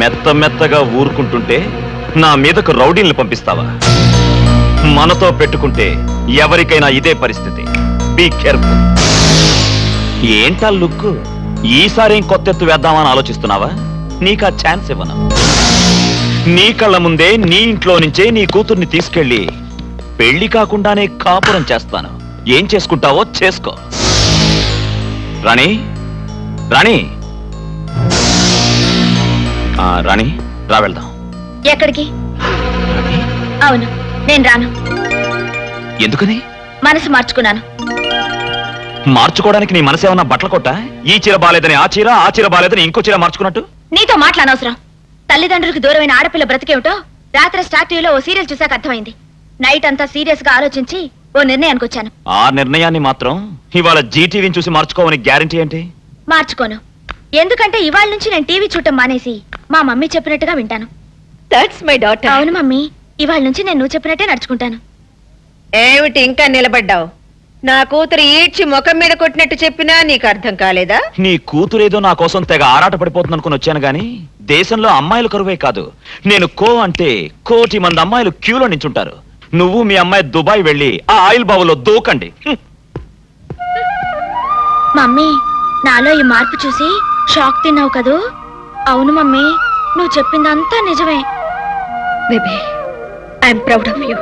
మెత్త మెత్తగా ఊరుకుంటుంటే నా మీదకు రౌడీల్ని పంపిస్తావా? మనతో పెట్టుకుంటే ఎవరికైనా ఇదే పరిస్థితి. Be careful. ఏంటా లుక్? ఈసారి కొత్త ఎత్తు వేద్దామని ఆలోచిస్తున్నావా? నీకా ఛాన్స్ ఇవ్వను. నీ కళ్ళ ముందే నీ ఇంట్లో నుంచే నీ కూతుర్ని తీసుకెళ్ళి పెళ్లి కాకుండానే కాపురం చేస్తాను. ఏం చేసుకుంటావో చేసుకో. రాణి, రాణి, రాణి రా వెళ్దాం. ఎక్కడికి? అవును నేను రాను. ఎందుకని? మనసు మార్చుకున్నాను. మార్చుకోవడానికి నీ మనసు ఏమన్నా బట్టల కొట్ట? ఈ చీర బాలేదని ఆ చీర బాలేదని ఇంకో చీర మార్చుకున్నట్టు? నీతో మాట్లాడనవసరం. తల్లిదండ్రులకు దూరమైన ఆడపిల్ల బ్రతికేమిటో రాత్రి స్టార్ టీవీలో ఓ సీరియల్ చూసాక అర్థమైంది. నైట్ అంతా సీరియస్ గా ఆలోచించి ఓ నిర్ణయానికి వచ్చాను. ఆ నిర్ణయాన్ని మాత్రం ఇవాళ జీటీవీని చూసి మార్చుకోవని గ్యారంటీ ఏంటి? మార్చుకోను. ఎందుకంటే ఇవాళ నుంచి నేను టీవీ చూడటం మానేసి మా మమ్మీ చెప్పినట్టుగా వింటాను. That's my daughter. అవును మమ్మీ, ఇవాళ నుంచి నేను నువ్వు చెప్పినట్టే నడుచుకుంటాను. ఏమిటి ఇంకా నిలబడ్డావు? నా కూతురు ఈడ్చి ముఖం మీద కొట్టినట్టు చెప్పినా నీకు అర్థం కాలేదా? నీ కూతురేదో నా కోసం తెగ ఆరాట పడిపోతుంది అనుకుని వచ్చాను గాని దేశంలో అమ్మాయిలు కరువే కాదు. నేను అంటే 1 కోటి మంది అమ్మాయిలు క్యూలో నించుంటారు. నువ్వు మీ అమ్మాయి దుబాయ్ వెళ్ళి ఆ ఆయిల్ బావులో దూకండి. మమ్మీ, నాలో ఈ మార్పు చూసి షాక్ తిన్నావు కదూ? అవును మమ్మీ, నువ్వు చెప్పిందంతా నిజమే. Baby, I'm proud of you.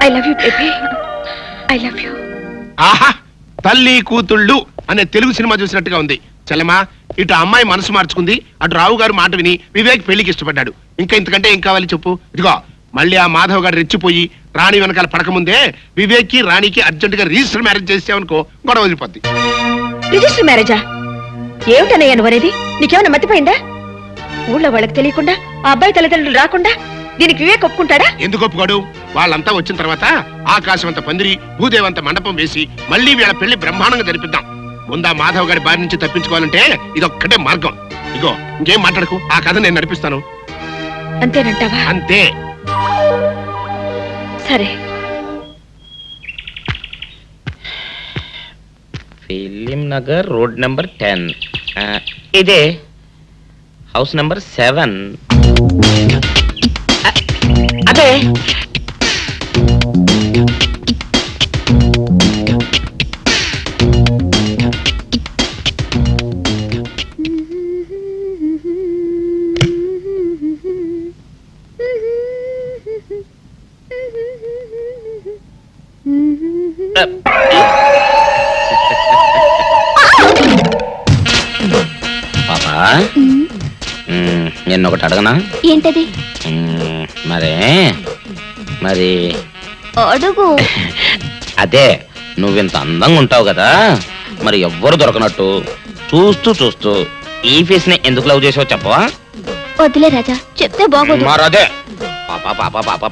I love you baby, I love you. ఆహా, తల్లి కూతుళ్ళు అనే తెలుగు సినిమా చూసినట్టుగా ఉంది. చెల్లమా, ఇటు అమ్మాయి మనసు మార్చుకుంది, అటు రావు గారు మాట విని వివేక్ పెళ్లికి ఇష్టపడ్డాడు. ఇంకా ఇంతకంటే ఏం కావాలి చెప్పు? ఇదిగో మళ్ళీ ఆ మాధవ్ గారు రెచ్చిపోయి రాణి వెనకాల పడకముందే వివేక్ కి రాణికి అర్జెంట్ గా రిజిస్టర్ మ్యారేజ్ చేసావనుకో గొడవ వదిలిపోద్ది. రిజిస్టర్ మ్యారేజా? ఏమిటనయ్యా నువ్వు అనేది? నీకేమైనా మతిపోయిందా? ఊళ్ళో వాళ్ళకి తెలియకుండా ఆ అబ్బాయి తల్లిదండ్రులు రాకుండా దీనికి వివేక్ ఒప్పుకుంటాడా? ఎందుకు ఒప్పుకోడు? వాళ్ళంతా వచ్చిన తర్వాత ఆకాశవంత పందిరి భూదేవంత మండపం వేసి మళ్ళీ వీళ్ళ పెళ్లి బ్రహ్మాండంగా జరిపిద్దాం. ముందా మాధవ్ గారి బారి నుంచి తప్పించుకోవాలంటే ఇదొక్కటే మార్గం. ఇగో ఇంకేం మాట్లాడకు, ఆ కథ నేను నడిపిస్తాను. అంతేనంటావా? అంతే. సరే. Film Nagar road number 10. ఇదే హౌస్ నెంబర్ 7. అదే పాపా, నేను ఒకటి అడగనా? ఏంటది? మరి అడుగు. అదే నువ్వింత అందంగా ఉంటావు కదా, మరి ఎవ్వరు దొరకనట్టు చూస్తూ ఈ ఫేస్ ని ఎందుకు లవ్ చేసావు చెప్పవా? వదిలే రాజా, చెప్తే బాగోదు. మరదే పాపా పాపా పాపా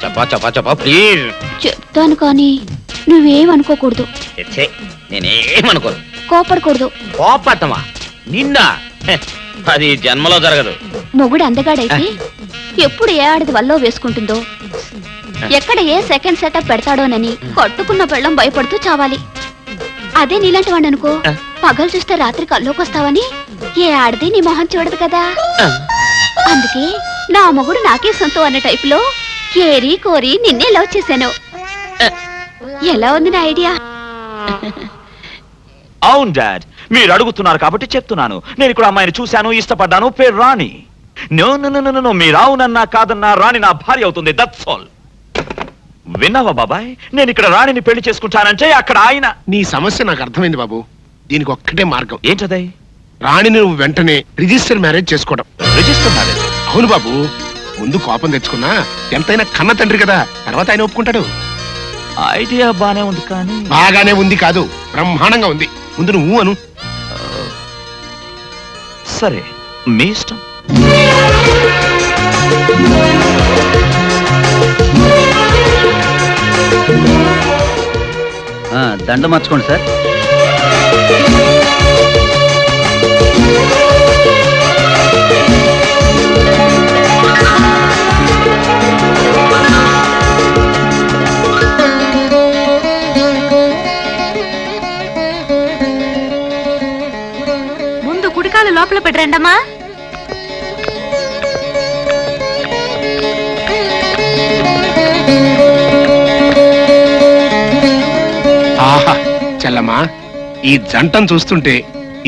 పాపా చెప్పా ప్లీజ్. చెప్తాను కానీ నువ్వేమనుకోకూడదు. నేనేమనుకోను. కోపడకూడదు. కోపట్టమా నిన్న? అది జన్మలో జరగదు. మొగుడు అందగాడైతే ఎప్పుడు ఏ ఆడది వల్లో వేసుకుంటుందో, ఎక్కడ ఏ సెకండ్ సెటప్ పెడతాడోనని కట్టుకున్న పెళ్ళం భయపడుతూ చావాలి. అదే నీలాంటి వాడు అనుకో, పగలు చూస్తే రాత్రి కల్లోకొస్తావని ఏ ఆడది నీ మొహం చూడదు కదా. అందుకే నా మొగుడు నాకే సొంతం అన్న టైపులో ఏరి కోరి నిన్నే లవ్ చేశాను. ఎలా ఉంది నా ఐడియా? అవును డాడ్, మీరు అడుగుతున్నారు కాబట్టి చెప్తున్నాను. నేను ఇక్కడ అమ్మాయిని చూశాను, ఇష్టపడ్డాను, పేరు రాణి. నో మీరు అవునన్నా కాదన్నా రాణి నా భార్య అవుతుంది. That's all. విన్నావా బాబాయ్, నేను ఇక్కడ రాణిని పెళ్లి చేసుకుంటానంటే అక్కడ ఆయన. నీ సమస్య నాకు అర్థమైంది బాబు. దీనికి ఒక్కటే మార్గం. ఏంటదే? రాణిని నువ్వు వెంటనే రిజిస్టర్ మ్యారేజ్ చేసుకోవడం. Register marriage? అవును బాబు. ముందు కోపం తెచ్చుకున్నా ఎంతైనా కన్న తండ్రి కదా, తర్వాత ఆయన ఒప్పుకుంటాడు. ఐడియా బానే ఉంది కానీ. బాగానే ఉంది కాదు, బ్రహ్మాండంగా ఉంది. ముందు నువ్వు అను. సరే, మీ ఇష్టం. దండ మార్చుకోండి సార్. ముందు కుడికాలు లోపల పెట్టరండమ్మా. ఆహా చెల్లమ్మా, ఈ జంటను చూస్తుంటే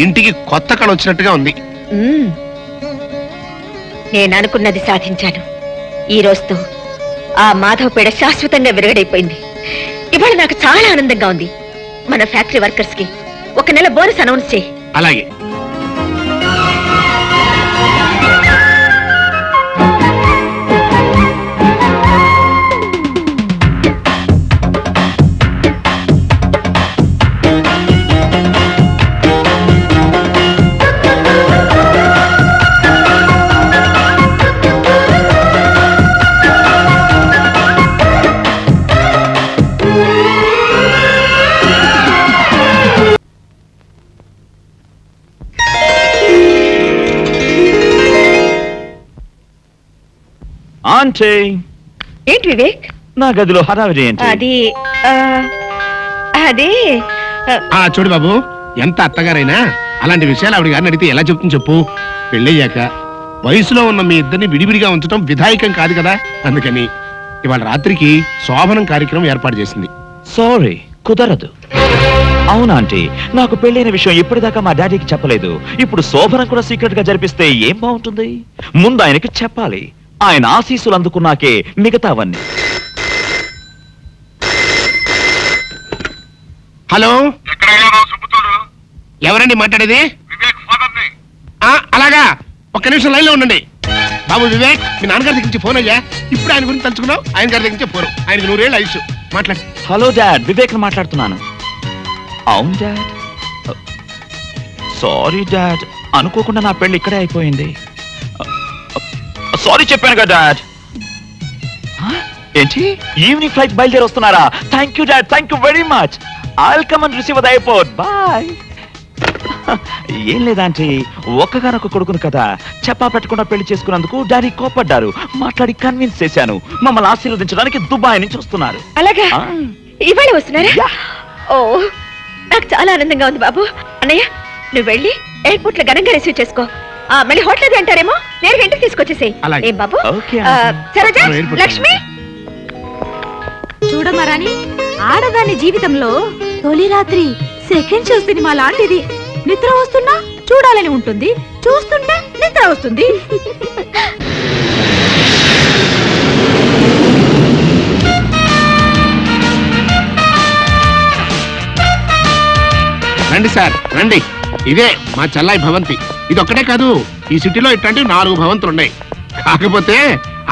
ఇంటికి కొత్త కళ వచ్చినట్టుగా ఉంది. నేను అనుకున్నది సాధించాను. ఈ రోజుతో ఆ మాధవ్ పేడ శాశ్వతంగా విరగడైపోయింది. ఇవాళ నాకు చాలా ఆనందంగా ఉంది. మన ఫ్యాక్టరీ వర్కర్స్ కి 1 నెల బోనస్ అనౌన్స్ చేయి. అలాగే. ఆంటీ, ఏంటి వివేక్? నా గదిలో హడావిడి ఏంటి? అది చూడు బాబు, ఎంత అత్తగారైనా అలాంటి విషయాలు ఆవిడ గారిని అడిగితే ఎలా చెప్తుంది చెప్పు. పెళ్ళయ్యాక వయసులో ఉన్న మీ ఇద్దరిని విడివిడిగా ఉంచడం విధాయకం కాదు కదా. అందుకని ఇవాళ రాత్రికి శోభనం కార్యక్రమం ఏర్పాటు చేసింది. సారీ, కుదరదు. అవునా ఆంటీ, నాకు పెళ్ళైన విషయం ఇప్పటిదాకా మా డాడీకి చెప్పలేదు. ఇప్పుడు శోభనం కూడా సీక్రెట్ గా జరిపిస్తే ఏం బాగుంటుంది? ముందు ఆయనకి చెప్పాలి. ఆయన ఆశీస్సులు అందుకున్నాకే మిగతావన్నీ. హలో, ఎవరండి మాట్లాడేది? అలాగా, ఒక్క నిమిషం లైన్ లో ఉండండి. బాబు వివేక్, మీ నాన్నగారి దగ్గర నుంచి ఫోన్ అయ్యా. ఇప్పుడు ఆయన గురించి తలుచుకున్నావు, ఆయన గారి దగ్గర నుంచి ఫోన్. ఆయనకి 100 ఏళ్ళ ఆయుష్. మాట్లాడు. హలో డాడ్, వివేక్ మాట్లాడుతున్నాను. అవును డాడ్. సారీ డాడ్, అనుకోకుండా నా పెళ్లి ఇక్కడే అయిపోయింది. సారీ చెప్పాను కదా డాడ్. ఏంటి ఈవినింగ్ ఫ్లైట్ బయలుదేరి వస్తున్నారా? Thank you dad, thank you very much. I'll come and receive the airport. Bye. ఏం లేదాంటీ, ఒక్కగానొక్క కొడుకును కదా చెప్పా పెట్టకుండా పెళ్లి చేసుకున్నందుకు డాడీ కోపడ్డారు. మాట్లాడి కన్విన్స్ చేశాను. మమ్మల్ని ఆశీర్వదించడానికి దుబాయ్ నుంచి వస్తున్నారు. అలాగా ఆ. ఇవాళ వస్తున్నారా? యా. ఓ నాకు చాలా ఆనందంగా ఉంది బాబు. అన్నయ్య నువ్వు వెళ్ళి ఎయిర్పోర్ట్ లో ఘనంగా రిసీవ్ చేసుకో. మళ్ళీ హోటల్ అది అంటారేమో, నేరుగా ఇంటికి తీసుకొచ్చేసేయ్. అలాగే. ఏం బాబు? ఓకే. సరోజా, మనం ఎయిర్పోర్ట్ లక్ష్మి, చూడమ్మా రాణి, ఆడదాని జీవితంలో తొలి రాత్రి సెకండ్ షో సినిమా లాంటిది. నిద్ర వస్తున్నా చూడాలని ఉంటుంది, చూస్తుంటే నిద్ర వస్తుంది. రండి సార్ రండి. ఇదే మా చెల్లాయి భవంతి. ఇది ఒక్కటే కాదు, ఈ సిటీలో ఇట్లాంటి 4 భవంతులు ఉన్నాయి. కాకపోతే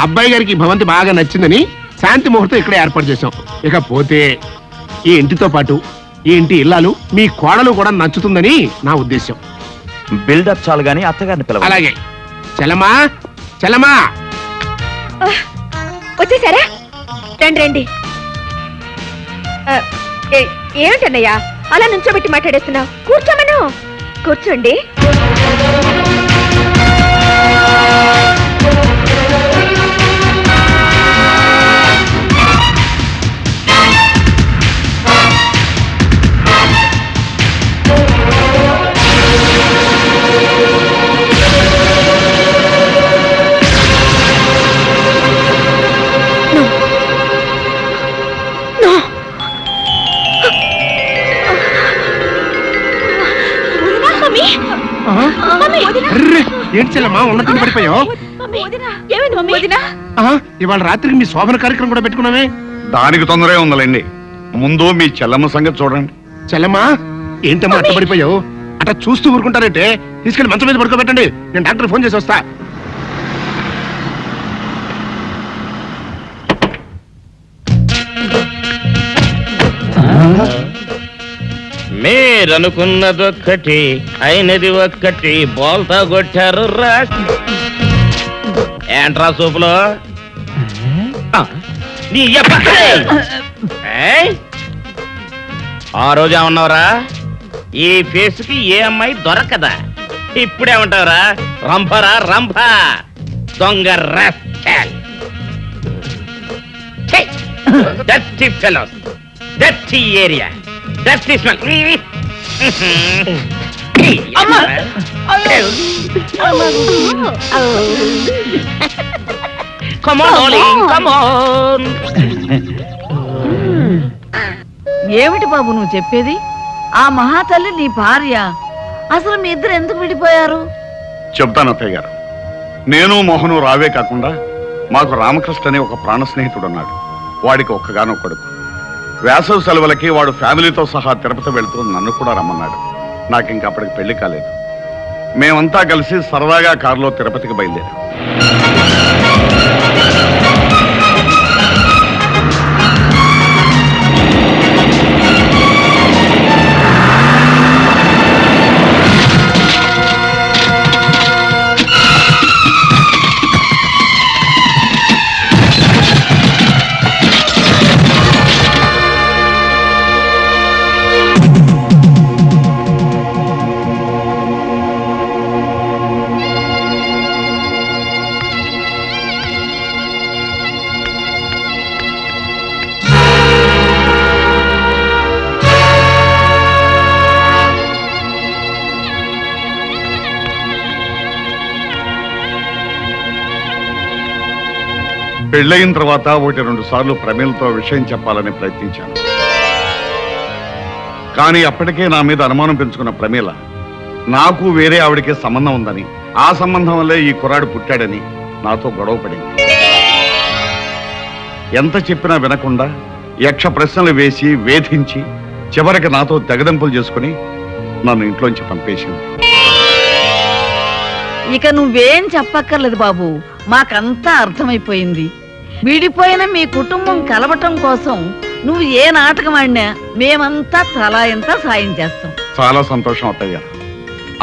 అబ్బాయి గారికి ఈ భవంతి బాగా నచ్చిందని శాంతి ముహూర్తం ఇక్కడే ఏర్పాటు చేశాం. ఇకపోతే ఈ ఇంటితో పాటు ఈ ఇంటి ఇల్లాలు మీ కోడలు కూడా నచ్చుతుందని నా ఉద్దేశం. బిల్డప్ చాలు గానీ అత్తగారిని పిలవాలి. అలాగే. చలమా చలమా, వచ్చేసారా? రండి రండి. ఏమిటన్నయ్యా అలా నుంచోబెట్టి మాట్లాడేస్తున్నావు? కూర్చోమను. కూర్చోండి. అర్రే, ఏంటి చెల్లమ్మా ఉన్నట్టు పడిపోయావు? ఇవాళ రాత్రికి మీ శోభన కార్యక్రమం కూడా పెట్టుకున్నామే. దానికి తొందరే ఉందండి. ముందు మీ చెల్లమ్మ సంగతి చూడండి. చెల్లమ్మా ఏంటమ్మా అట్ట పడిపోయావు? అట్లా చూస్తూ ఊరుకుంటారంటే తీసుకెళ్లి మంచం మీద పడుకోబెట్టండి. నేను డాక్టర్ ఫోన్ చేసి వస్తా. మీరనుకున్నదొక్కటి అయినది ఒక్కటి, బోల్తా కొట్టారు రా. ఏంట్రా సూపులో నీ ఆ రోజు ఏమన్నావురా? ఈ ఫేస్ కి ఏ అమ్మాయి దొరకదా? ఇప్పుడేమంటావురా? రంభరా రంభ, దొంగ rascal. Dirty fellows, dirty area, dirty smell. Come on, darling, come on. ఏమిటి బాబు నువ్వు చెప్పేది? ఆ మహాతల్లి నీ భార్య. అసలు మీ ఇద్దరు ఎందుకు విడిపోయారు? చెప్తాను అత్తయ్య గారు. నేను మోహను రావే కాకుండా మాకు రామకృష్ణ అనే ఒక ప్రాణ స్నేహితుడు ఉన్నాడు. వాడికి ఒక్కగానొక్క కొడుకు. వేసవి సెలవులకి వాడు ఫ్యామిలీతో సహా తిరుపతి వెళ్తూ నన్ను కూడా రమ్మన్నాడు. నాకు ఇంకా అప్పటికి పెళ్లి కాలేదు. మేమంతా కలిసి సరదాగా కారులో తిరుపతికి బయలుదేరాం. పెళ్ళయిన తర్వాత 1-2 సార్లు ప్రమీలతో విషయం చెప్పాలని ప్రయత్నించాను. కానీ అప్పటికే నా మీద అనుమానం పెంచుకున్న ప్రమీల నాకు వేరే ఆవిడకే సంబంధం ఉందని, ఆ సంబంధం వల్లే ఈ కుర్రాడు పుట్టాడని నాతో గొడవ పడింది. ఎంత చెప్పినా వినకుండా యక్ష ప్రశ్నలు వేసి వేధించి చివరికి నాతో తెగదెంపులు చేసుకుని నన్ను ఇంట్లోంచి పంపేసింది. ఇక నువ్వేం చెప్పక్కర్లేదు బాబు, మాకంతా అర్థమైపోయింది. విడిపోయిన మీ కుటుంబం కలవటం కోసం నువ్వు ఏ నాటకం ఆడినా మేమంతా తలా ఎంత సాయం చేస్తాం. చాలా సంతోషం అత్తయ్య.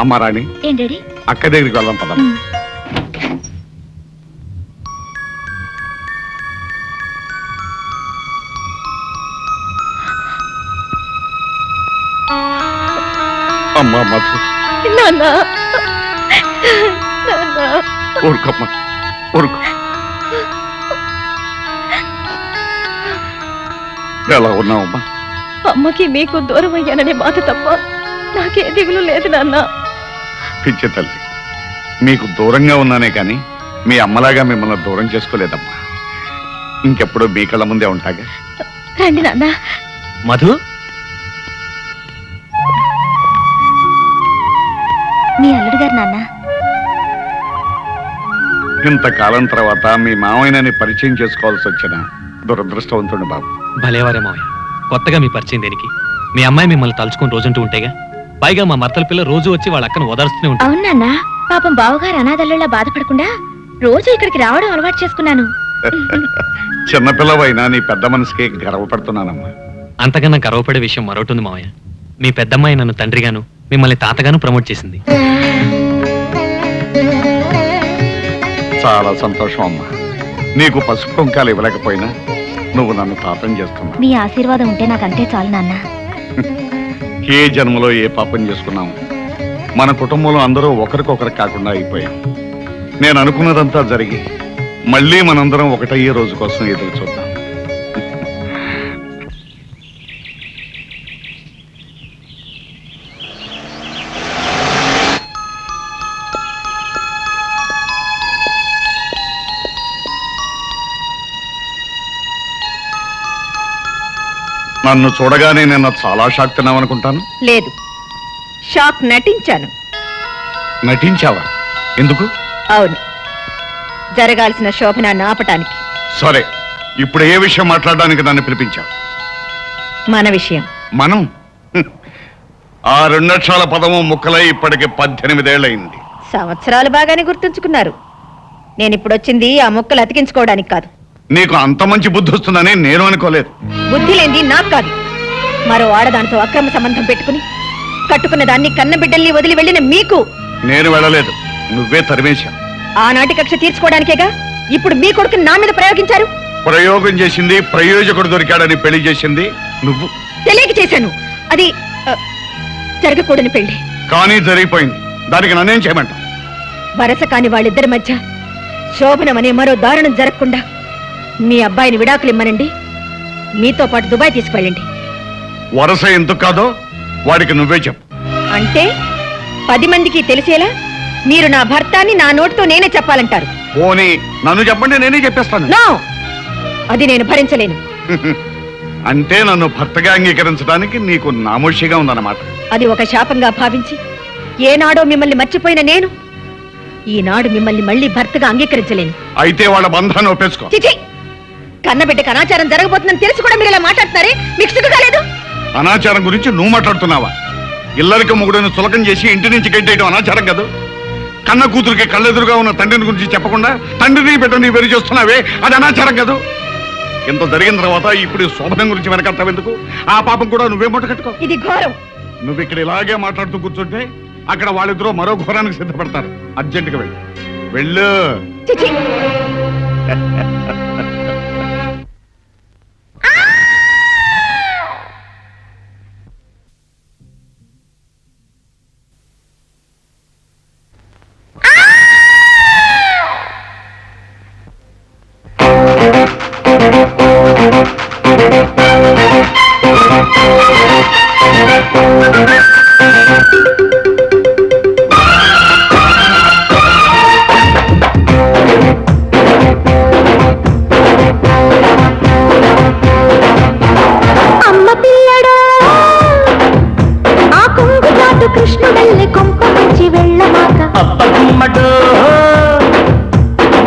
అమ్మ రాణి, ఏంటి అక్క దగ్గరికి వెళ్దాం పద. అమ్మా మధు, నాన్న నాన్న ఊరుకోమ్మా, ఊరుకో. ఎలా ఉన్నావమ్మా? అమ్మకి మీకు దూరం అయ్యాననే బాధ తప్ప నాకే దిగులు లేదు నాన్న. పిచ్చి తల్లి, మీకు దూరంగా ఉన్నానే కానీ మీ అమ్మలాగా మిమ్మల్ని దూరం చేసుకోలేదమ్మా. ఇంకెప్పుడు మీ కళ్ళ ముందే ఉంటాగా. రండి నాన్న. మధు, మీ అల్లుడు గారు నాన్న. ఇంతకాలం తర్వాత మీ మావయ్యని పరిచయం చేసుకోవాల్సి వచ్చిన దురదృష్టవంతుడు బాబు. భలేవారే మావయ్య, కొత్తగా మీ పరిచయం దేనికి? మీ అమ్మాయి మిమ్మల్ని తలుచుకొని రోజంటూ ఉంటేగా. పైగా మా మర్తల పిల్ల రోజు వచ్చి వాళ్ళ అక్కను ఓదార్స్తూనే ఉంటుంది. అవును నాన్న, పాపం బావగారు అనాథల్లా బాధపడకుండా రోజు ఇక్కడికి రావడం అలవాటు చేసుకున్నాను. చిన్నపిల్లవైనా నీ పెద్ద మనసుకి గర్వపడుతున్నానమ్మా. అంతకన్నా గర్వపడే విషయం మరొకటి ఉంది మావయ్య. మీ పెద్దమ్మాయి నన్ను తండ్రిగాను, మిమ్మల్ని తాతగాను ప్రమోట్ చేసింది. చాలా సంతోషం అమ్మా. నీకు పసుపు కుంకాలు ఇవ్వలేకపోయినా నువ్వు నన్ను తాతం చేస్తున్నావు. మీ ఆశీర్వాదం ఉంటే నాకు అంతే చాలు నాన్న. ఏ జన్మలో ఏ పాపం చేసుకున్నాము. మన కుటుంబంలో అందరూ ఒకరికొకరు కాకుండా అయిపోయాం. నేను అనుకున్నదంతా జరిగి మళ్ళీ మనందరం ఒకటయ్యే రోజు కోసం ఎదురు చూద్దాం. నన్ను చూడగానే నిన్న చాలా షాక్ తిన్నావనుకుంటాను. లేదు, షాక్ నటించాను. నటించావా? ఎందుకు? అవును, జరగాల్సిన శోభనాన్ని ఆపటానికి. సరే, ఇప్పుడు ఏ విషయం మాట్లాడడానికి నన్ను పిలిపించావు? మన విషయం. మనం ఆ 2 అక్షరాల పదము ముక్కలై ఇప్పటికి 18 ఏళ్ళయింది. సంవత్సరాలు బాగానే గుర్తుంచుకున్నారు. నేను ఇప్పుడు వచ్చింది ఆ ముక్కలు అతికించుకోవడానికి కాదు. నీకు అంత మంచి బుద్ధి వస్తుందని నేను అనుకోలేదు. బుద్ధి లేనిది నాకు కాదు, మరో ఆడదానితో అక్రమ సంబంధం పెట్టుకుని కట్టుకున్న దాన్ని కన్న బిడ్డల్ని వదిలి వెళ్ళిన మీకు. నేను వెళ్ళలేదు, నువ్వే తరిమేశావు. ఆనాటి కక్ష తీర్చుకోవడానికేగా ఇప్పుడు మీ కొడుకుని నా మీద ప్రయోగించారు. ప్రయోగం చేసింది, ప్రయోజకుడు దొరికాడని పెళ్లి చేసింది నువ్వు. తెలియక చేశాను. అది జరగకూడని పెళ్లి. కానీ జరిగిపోయింది. దానికి నన్నేం చేయమంటావు? వరస కాని వాళ్ళిద్దరి మధ్య శోభనం అనే మరో దారుణం జరగకుండా మీ అబ్బాయిని విడాకులు ఇమ్మనండి. మీతో పాటు దుబాయ్ తీసుకువెళ్ళండి. వరస ఎందుకు కాదో వాడికి నువ్వే చెప్పు. అంటే 10 మందికి తెలిసేలా మీరు నా భర్తాన్ని నా నోటితో నేనే చెప్పాలంటారు. పోనీ నన్ను చెప్పండి, నేనే చెప్పేస్తాను. నో, అది నేను భరించలేను. అంటే నన్ను భర్తగా అంగీకరించడానికి నీకు నామోషిగా ఉందన్నమాట. అది ఒక శాపంగా భావించి ఏనాడో మిమ్మల్ని మర్చిపోయిన నేను ఈనాడు మిమ్మల్ని మళ్ళీ భర్తగా అంగీకరించలేను. అయితే వాళ్ళ బంధాన్ని ఒప్పేసుకో. చిచి, కన్నబిడ్డకు అనాచారం జరగబోతుందని తెలిసి కూడా మీరు ఇలా మాట్లాడుతున్నారే, మీకు సిగ్గు కాలేదు? అనాచారం గురించి నువ్వు మాట్లాడుతున్నావా? ఇల్లరికి మొగుడును చులకం చేసి ఇంటి నుంచి గడ్డేయడం అనాచారం కాదు. కన్న కూతురికి కళ్ళెదురుగా ఉన్న తండ్రిని గురించి చెప్పకుండా తండ్రిని బిడ్డని వెరి చేస్తున్నావే, అది అనాచారం కాదు. ఇంత జరిగిన తర్వాత ఇప్పుడు ఈ శోభనం గురించి వెనకడతావెందుకు? ఆ పాపం కూడా నువ్వే మూట కట్టుకో. ఇది ఘోరం. నువ్వు ఇక్కడ ఇలాగే మాట్లాడుతూ కూర్చుంటే అక్కడ వాళ్ళిద్దరూ మరో ఘోరానికి సిద్ధపడతారు. అర్జెంటుగా వెళ్ళు, వెళ్ళు. చిచి,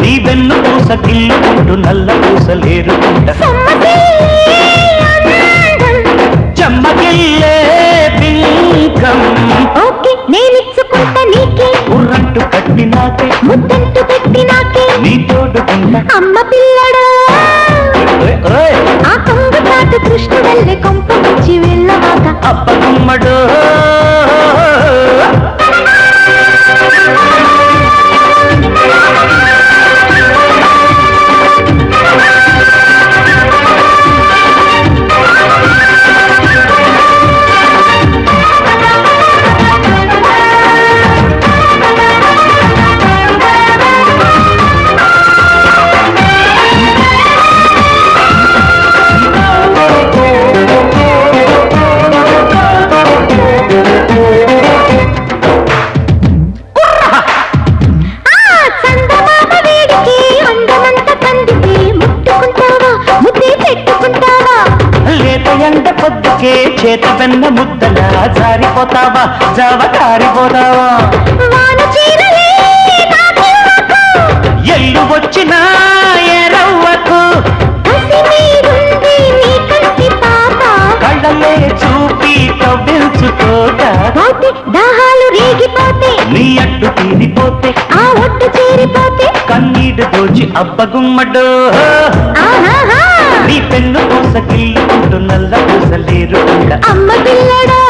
నీ వెన్ను పూస గిల్లుకుంటూ నల్ల పూసలేరుకుంట చెమ్మగిల్లే పింకం నేనిచ్చుకుంటా నీకే ఉర్రంటు కట్టినాకే ముద్దంటు పెట్టినాకే నీ తోడుకుంటా అమ్మ పిల్లడా ఆ కొంగు చాటు కృష్ణుడల్లే కొంప వచ్చి వెళ్ళవాక అప్ప గుమ్మడో వెన్న ముద్దలా జారిపోతావా జావ కారిపోతావా ఎల్లు వచ్చిన ఎరవ్వకు కళ్ళలే చూపి కవ్వించుకోక దాహాలు రేగిపోతే నీ అట్టు తీరిపోతే ఆ ఒట్టు చేరిపోతే కన్నీడు దోచి అబ్బగుమ్మడు నీ పెన్ను పూసకిల్లుకుంటూ నల్ల పూసలేరు అమ్మ పిల్లడా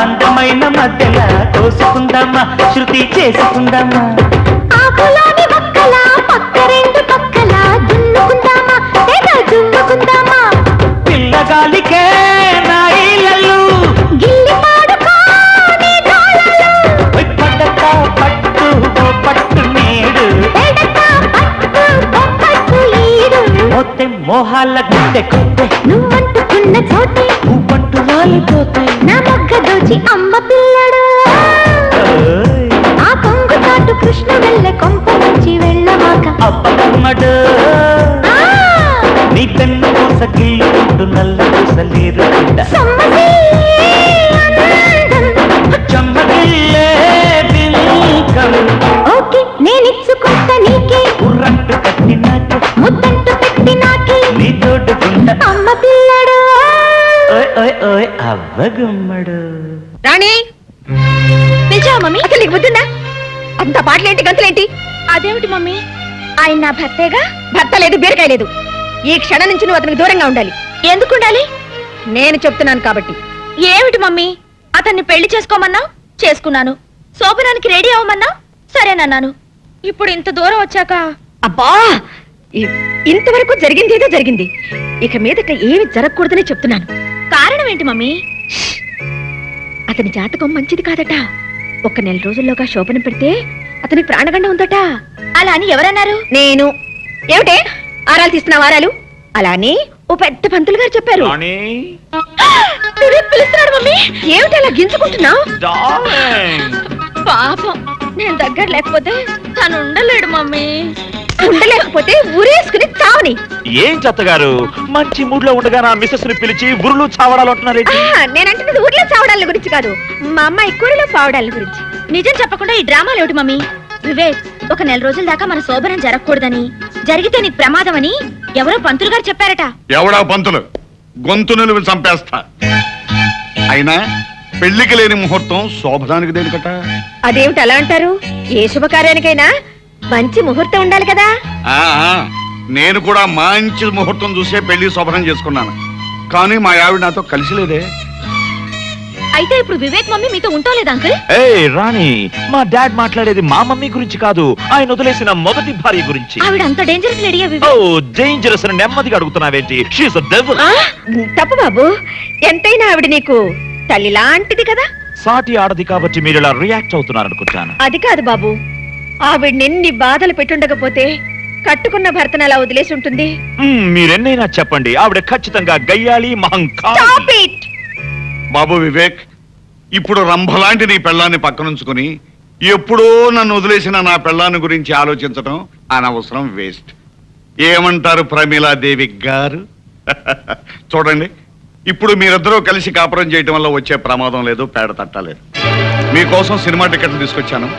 అందమైన మధ్యలా తోసుకుందామా శృతి చేసుకుందామా ఆకులోని పక్కలా పక్క రెండు పక్కలా దున్నుకుందామా దున్నుకుందామా పిల్లగాలికే నా ఇళ్ళలు గిల్లి పాడుకోని డోలలు పడక పట్టు పట్టు నేడు పట్టు ఈడు మొత్తం మోహాల గుండె కొట్టే నువ్వంటుకున్న చోటే నువ్వంటూ రాలిపోతే నా మొక్క దోచి అమ్మ పిల్లడు ఆ కొంగు చాటు కృష్ణ వెళ్ళే కొంప నుంచి వెళ్ళమాక అబ్బమ్మడు నీ పెన్ను పూసకిల్లుకుంటూ నల్ల పూసలేరు చెమ్మగిల్లే ఓకే నేనిచ్చుకుంటా నీకే ఉర్రంటు కట్టినాకే ముద్దంటు పెట్టినాకే నీ తోడుకుంట అమ్మ పిల్లడు అవ్వగుమ్మడు రాణి పిలిచావా మమ్మీ? అసలు నీకు బుద్ధిందా? అంత పాటలేంటి గంతులేంటి? అదేమిటి మమ్మీ, ఆయన నా భర్తేగా. భర్త లేదు బీరకాయ లేదు. ఈ క్షణం నుంచి నువ్వు అతనికి దూరంగా ఉండాలి. ఎందుకు ఉండాలి? నేను చెప్తున్నాను కాబట్టి. ఏమిటి మమ్మీ, అతన్ని పెళ్లి చేసుకోమన్నా చేసుకున్నాను, శోభనానికి రెడీ అవ్వమన్నా సరేనన్నాను. ఇప్పుడు ఇంత దూరం వచ్చాక అబ్బా ఇంతవరకు జరిగింది ఏదో జరిగింది. ఇక మీదట ఏమి జరగకూడదని చెప్తున్నాను. కారణం ఏంటి మమ్మీ? అతని జాతకం మంచిది కాదట. 1 నెల రోజుల్లోగా శోభనం పెడితే అతనికి ప్రాణగండం ఉందట. అలా అని ఎవరన్నారు? నేను. ఏమిటే ఆరాలు తీస్తున్నావు? ఆరాలు అలా అని ఓ పెద్ద పంతులు గారు చెప్పారు. పిలుస్తున్నాడు మమ్మీ. ఏమిటి అలా గింజుకుంటున్నావు? పాపం, నేను దగ్గర లేకపోతే తను ఉండలేడు మమ్మీ. ఉండలేకపోతే ఊరేసుకుని చావని. ఏం చెత్తగారు, మంచి మూడ్ లో ఉండగా నా మిస్సెస్ ని పిలిచి ఊరులు చావడాలు అంటున్నారు. నేనంటున్నది ఊర్లో చావడాల గురించి కాదు, మా అమ్మాయి కూరలో చావడాల గురించి. నిజం చెప్పకుండా ఈ డ్రామాలు ఏమిటి మమ్మీ? వివేక్, 1 నెల రోజుల దాకా మన శోభనం జరగకూడదని, జరిగితే నీకు ప్రమాదం అని ఎవరో పంతులు గారు చెప్పారట. ఎవడా పంతులు? గొంతు నిలువ చంపేస్తా. అయినా పెళ్లికి లేని ముహూర్తం శోభనానికి దేనికట? అదేమిటి అలా అంటారు? ఏ శుభకార్యానికైనా మంచి ముహూర్తం ఉండాలి కదా. నేను కూడా మంచి ముహూర్తం చూసే పెళ్లి శోభనం చేసుకున్నాను, కానీ మా ఆవిడ నాతో కలిసి లేదే. అయితే ఇప్పుడు వివేక్ మమ్మీ మీతో ఉంటా లేదా అంకుల్? ఏయ్ రాణి, మా డాడ్ మాట్లాడేది మా మమ్మీ గురించి కాదు, ఆయన వదిలేసిన మొదటి భార్య గురించి. ఆవిడ అంత డేంజరస్ లేడీయా ఓ వివేక్? డేంజరస్ అని నెమ్మదిగా అడుగుతున్నావేంటి? She is a devil. తప్పు బాబు, ఎంతైనా ఆవిడ నీకు తల్లి లాంటిది కదా. సాటి ఆడది కాబట్టి మీరు ఇలా రియాక్ట్ అవుతున్నారనుకుంటాను. అది కాదు బాబు, ఆవిడ ఎన్ని బాధలు పెట్టుండకపోతే కట్టుకున్న భర్తను అలా వదిలేసి ఉంటుంది. మీరెన్నైనా చెప్పండి, ఆవిడ ఖచ్చితంగా గయ్యాలి మహంకాళి. Stop it! బాబు వివేక్, ఇప్పుడు రంభలాంటి నీ పెళ్ళాన్ని పక్కనుంచుకుని ఎప్పుడో నన్ను వదిలేసిన నా పెళ్ళాన్ని గురించి ఆలోచించడం అనవసరం, వేస్ట్. ఏమంటారు ప్రమీలాదేవి గారు? చూడండి, ఇప్పుడు మీరిద్దరూ కలిసి కాపురం చేయడం వల్ల వచ్చే ప్రమాదం లేదు, పేడ తట్టలేదు. మీకోసం సినిమా టికెట్లు తీసుకొచ్చాను.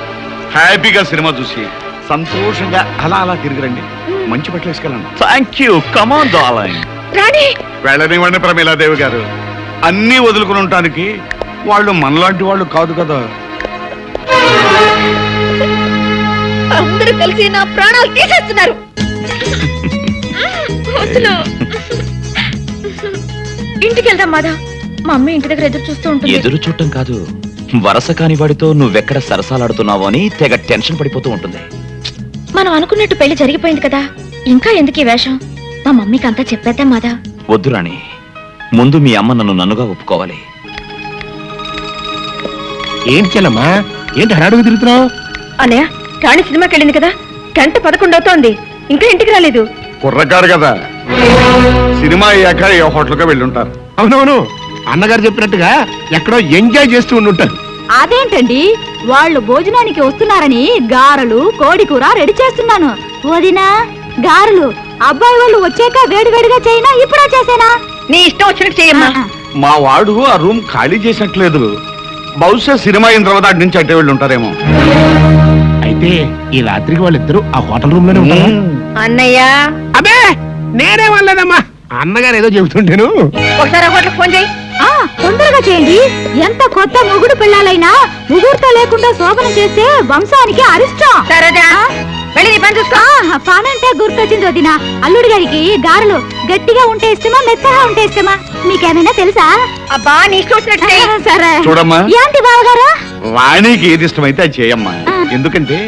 హ్యాపీగా సినిమా చూసి సంతోషంగా అలా అలా తిరిగిరండి. మంచి బట్టలు వేసుకెళ్ళండి. Thank you. Come on darling. Rani, వెళ్ళనివ్వండి ప్రమీలాదేవి గారు. అన్నీ వదులుకుని ఉండటానికి వాళ్ళు మనలాంటి వాళ్ళు కాదు కదా. అందరూ కలిసి నా ప్రాణాలు తీసేస్తున్నారు. ఇంటికి వెళ్దాం మాధవ్. మా అమ్మ ఇంటి దగ్గర ఎదురు చూస్తూ ఉంటుంది. ఎదురు చూడటం కాదు, వరస కాని వాడితో నువ్వెక్కడ సరసాలాడుతున్నావో అని తెగ టెన్షన్ పడిపోతూ ఉంటుంది. మనం అనుకున్నట్టు పెళ్లి జరిగిపోయింది కదా, ఇంకా ఎందుకు ఈ వేషం? మా మమ్మీకి అంతా చెప్పేద్దాం మాధవ్. వద్దు రాణి, ముందు మీ అమ్మ నన్నుగా ఒప్పుకోవాలి. ఏంటి చెల్లమ్మా, ఏంటి హడాడుగు తిరుగుతున్నావు? అన్నయ్య, రాణి సినిమాకి వెళ్ళింది కదా, 11:00 అవుతోంది, ఇంకా ఇంటికి రాలేదు. కుర్రకారు కదా, సినిమా అయ్యాక ఏ హోటల్గా వెళ్ళుంటారు. అవునవును, అన్నగారు చెప్పినట్టుగా ఎక్కడో ఎంజాయ్ చేస్తూ ఉండుంటారు. అదేంటండి, వాళ్ళు భోజనానికి వస్తున్నారని గారెలు కోడి కూర రెడీ చేస్తున్నాను. వదినా, గారెలు అబ్బాయి వాళ్ళు వచ్చాక వేడివేడిగా చేయనా, ఇప్పుడే చేసేనా? నీ ఇష్టం వచ్చినట్టు చేయమ్మా. మా వాడు ఆ రూమ్ ఖాళీ చేసినట్లేదు. బహుశా సినిమా అయిన తర్వాత అటు నుంచి అట్టే వెళ్ళి ఉంటారేమో. అయితే ఈ రాత్రికి వాళ్ళిద్దరూ ఆ హోటల్ రూమ్ లోనే ఉంటారా? అన్నయ్య, అబ్బే నేనే వాళ్ళదమ్మా, అన్నగారు ఏదో చెబుతుంటేను. ఒకసారి ఆ హోటల్ ఫోన్ చేయి. తొందరగా చేయండి. ఎంత కొత్త మొగుడు పిల్లలైనా ముహూర్తం లేకుండా శోభనం చేస్తే వంశానికి అరిష్టం. సరేదా, వెళ్ళి నీ పని చూసుకో. పనంటే గుర్తొచ్చింది వదినా, అల్లుడి గారికి గారెలు గట్టిగా ఉంటే ఇష్టమా, మెత్తగా ఉంటే ఇష్టమా? మీకేమైనా తెలుసా? అబ్బా, నీ ఇష్టం వచ్చినట్టు చేయి. సరే. చూడమ్మా, ఏంటి బావగారు? రాణికి ఏది ఇష్టమైతే అది చేయమ్మా. ఎందుకంటే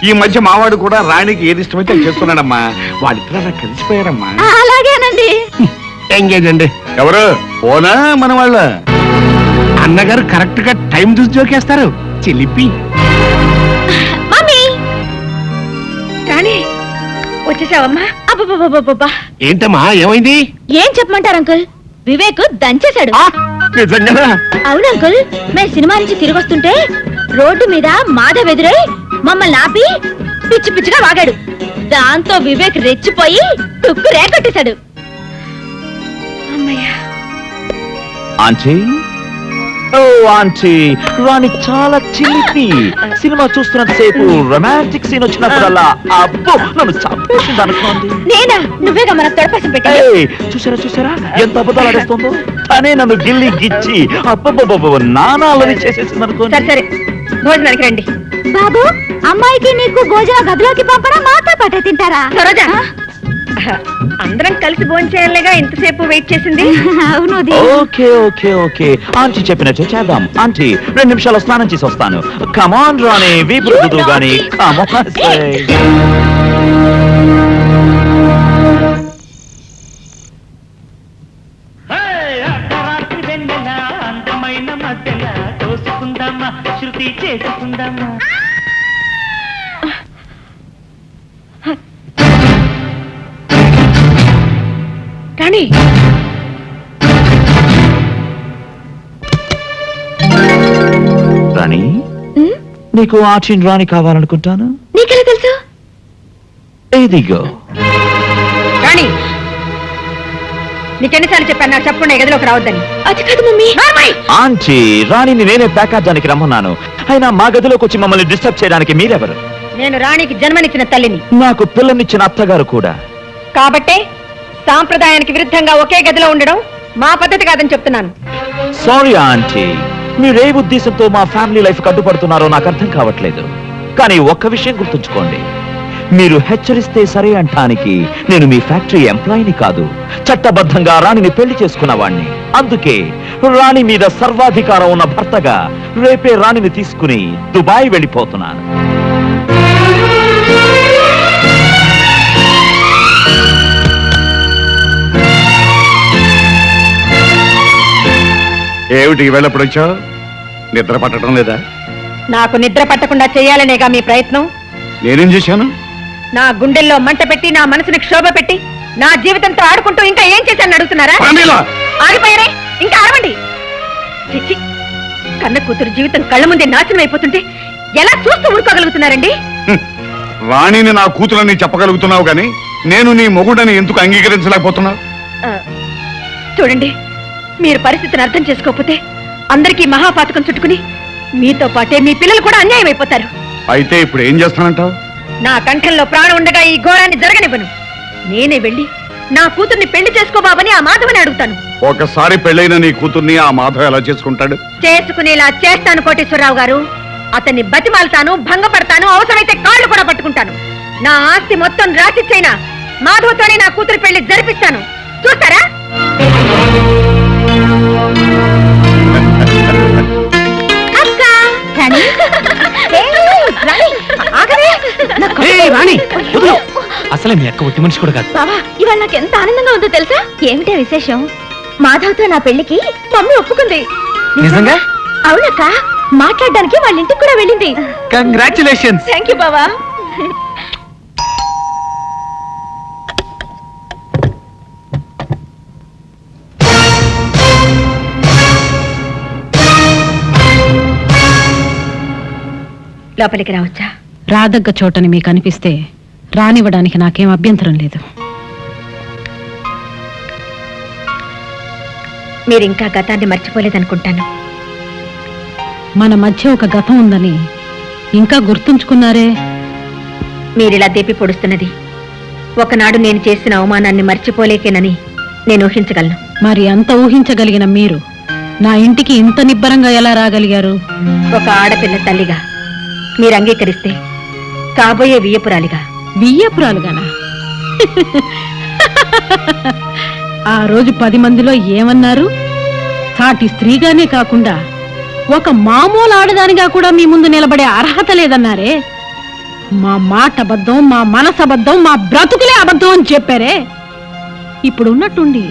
ఈ మధ్య మావాడు కూడా రాణికి ఏది ఇష్టమైతే అది చేస్తున్నాడమ్మా. వాళ్ళిద్దరూ అలా కలిసిపోయారమ్మా. అలాగేనండి. ఎంగేజ్ అండి. ఎవరు పోనా మన వాళ్ళ? అన్నగారు కరెక్ట్ గా టైం చూసి జోకేస్తారు. చిలిపి. మమ్మీ, రాణి వచ్చేసావమ్మా? అబ్బబ్బబ్బబ్బబ్బా, ఏంటమ్మా, ఏమైంది? ఏం చెప్పమంటారు అంకుల్? వివేక్ దంచేశాడు. నిజంగా? అవును అంకుల్, మేము సినిమా నుంచి తిరిగి వస్తుంటే రోడ్డు మీద మాధవ్ ఎదురై మమ్మల్ని ఆపి పిచ్చి పిచ్చిగా వాగాడు. దాంతో వివేక్ రెచ్చిపోయి తుక్కు రేకొట్టేశాడు. ఆంటీ, ఓ ఆంటీ, రాణి చాలా చిలిపి. సినిమా చూస్తున్నంత సేపు రొమాంటిక్ సీన్ వచ్చినప్పుడల్లా అబ్బో నన్ను చంపేసింది అనుకోండి. నేనా? నువ్వేగా మన తొడపసం పెట్టి. చూసారా ఎంత అబద్ధాలు ఆడేస్తుందో. తనే నన్ను గిల్లి గిచ్చి అబ్బబ్బబ్బ నానాలని చేసేసింది అనుకోండి. సరే సరే, భోజనానికి రండి. బాబు, అమ్మాయికి నీకు భోజన గదిలోకి పంపరా, మాతో పాటే తింటారా? సరోజా, అందరం కలిసి భోజనం చేయాలిగా ఇంతసేపు వెయిట్ చేసింది. అవును. ఓకే ఓకే ఓకే, ఆంటీ చెప్పినట్టు చేద్దాం. ఆంటీ 2 నిమిషాలు స్నానం చేసి వస్తాను. కమాన్ రాణి, వీపు రుద్దు గాని. కమాన్. అందమైన మధ్యల తోసుకుందామా, శృతి చేసుకుందామా. రాణి, రాణి, నీకు ఆచిన్ రాణి కావాలనుకుంటాను. నీకెలా తెలుసు? ఇదిగో. రాణి, నీకెన్నిసార్లు చెప్పాను నాకు చెప్పండి గదిలోకి రావద్దని? అది కాదు మమ్మీ. ఆంటీ, రాణిని నేనే ప్యాకాజానికి రమ్మన్నాను. అయినా మా గదిలోకి వచ్చి మమ్మల్ని డిస్టర్బ్ చేయడానికి మీరెవరు? నేను రాణికి జన్మనిచ్చిన తల్లిని. నాకు పిల్లనిచ్చిన అత్తగారు కూడా. కాబట్టే సాంప్రదాయానికి విరుద్ధంగా ఒకే గదిలో ఉండడం మా పద్ధతి కాదని చెప్తున్నాను. సారీ ఆంటీ, మీరే ఉద్దేశంతో మా ఫ్యామిలీ లైఫ్ అడ్డుపడుతున్నారో నాకు అర్థం కావట్లేదు. కానీ ఒక్క విషయం గుర్తుంచుకోండి, మీరు హెచ్చరిస్తే సరే అంటానికి నేను మీ ఫ్యాక్టరీ ఎంప్లాయీని కాదు, చట్టబద్ధంగా రాణిని పెళ్లి చేసుకున్నవాణ్ణి. అందుకే రాణి మీద సర్వాధికారం ఉన్న భర్తగా రేపే రాణిని తీసుకుని దుబాయ్ వెళ్ళిపోతున్నాను. ఏమిటి ఈవేళప్పుడు వచ్చావు? నిద్ర పట్టడం లేదా? నాకు నిద్ర పట్టకుండా చేయాలనేగా మీ ప్రయత్నం. నేనేం చేశాను? నా గుండెల్లో మంట పెట్టి, నా మనసుని క్షోభ పెట్టి, నా జీవితంతో ఆడుకుంటూ ఇంకా ఏం చేశాను అడుగుతున్నారా? ఆగిపోయారే, ఇంకా ఆడవండి. చిచ్చి, కన్న కూతురు జీవితం కళ్ళ ముందే నాశనం అయిపోతుంటే ఎలా చూస్తూ ఊరుకోగలుగుతున్నారండి? రాణిని నా కూతురని చెప్పగలుగుతున్నావు కానీ నేను నీ మొగుడని ఎందుకు అంగీకరించలేకపోతున్నావు? చూడండి, మీరు పరిస్థితిని అర్థం చేసుకోకపోతే అందరికీ మహాపాతకం చుట్టుకుని మీతో పాటే మీ పిల్లలు కూడా అన్యాయం అయిపోతారు. అయితే ఇప్పుడు ఏం చేస్తానంటావు? నా కంఠంలో ప్రాణం ఉండగా ఈ ఘోరాన్ని జరగనివ్వను. నేనే వెళ్ళి నా కూతుర్ని పెళ్లి చేసుకోబాబని ఆ మాధవని అడుగుతాను. ఒకసారి పెళ్ళైన నీ కూతుర్ని ఆ మాధవ్ ఎలా చేసుకుంటాడు? చేసుకునేలా చేస్తాను కోటేశ్వరరావు గారు. అతన్ని బతిమాలతాను, భంగపడతాను, అవసరమైతే కాళ్ళు కూడా పట్టుకుంటాను. నా ఆస్తి మొత్తం రాసిచ్చైనా మాధవ్తోనే నా కూతురు పెళ్లి జరిపిస్తాను. చూస్తారా? రాణి, అసలే మీ అక్క ఒట్టి మనిషి కూడా కాదు. బావా ఇవాళ నాకు ఎంత ఆనందంగా ఉందో తెలుసా? ఏమిటే విశేషం? మాధవ్తో నా పెళ్లికి మమ్మీ ఒప్పుకుంది. నిజంగా? అవునక్క, మాట్లాడడానికి వాళ్ళ ఇంటికి కూడా వెళ్ళింది. కంగ్రాచులేషన్స్. థ్యాంక్ యూ బావా. లోపలికి రావచ్చా? రాదగ్గ చోటని మీకు అనిపిస్తే రానివ్వడానికి నాకేం అభ్యంతరం లేదు. మీరింకా గతాన్ని మర్చిపోలేదనుకుంటాను. మన మధ్య ఒక గతం ఉందని ఇంకా గుర్తుంచుకున్నారే. మీరిలా దేపి పొడుస్తున్నది ఒకనాడు నేను చేసిన అవమానాన్ని మర్చిపోలేకేనని నేను ఊహించగలను. మరి అంత ఊహించగలిగిన మీరు నా ఇంటికి ఇంత నిబ్బరంగా ఎలా రాగలిగారు? ఒక ఆడపిల్ల తల్లిగా మీరు అంగీకరిస్తే కాబోయే వియ్యపురాలిగా. వియ్యపురాలుగానా? ఆ రోజు 10 మందిలో ఏమన్నారు? సాటి స్త్రీగానే కాకుండా ఒక మామూలు ఆడదానిగా కూడా మీ ముందు నిలబడే అర్హత లేదన్నారే. మా మాట అబద్ధం, మా మనసు అబద్ధం, మా బ్రతుకులే అబద్ధం అని చెప్పారే. ఇప్పుడు ఉన్నట్టుండి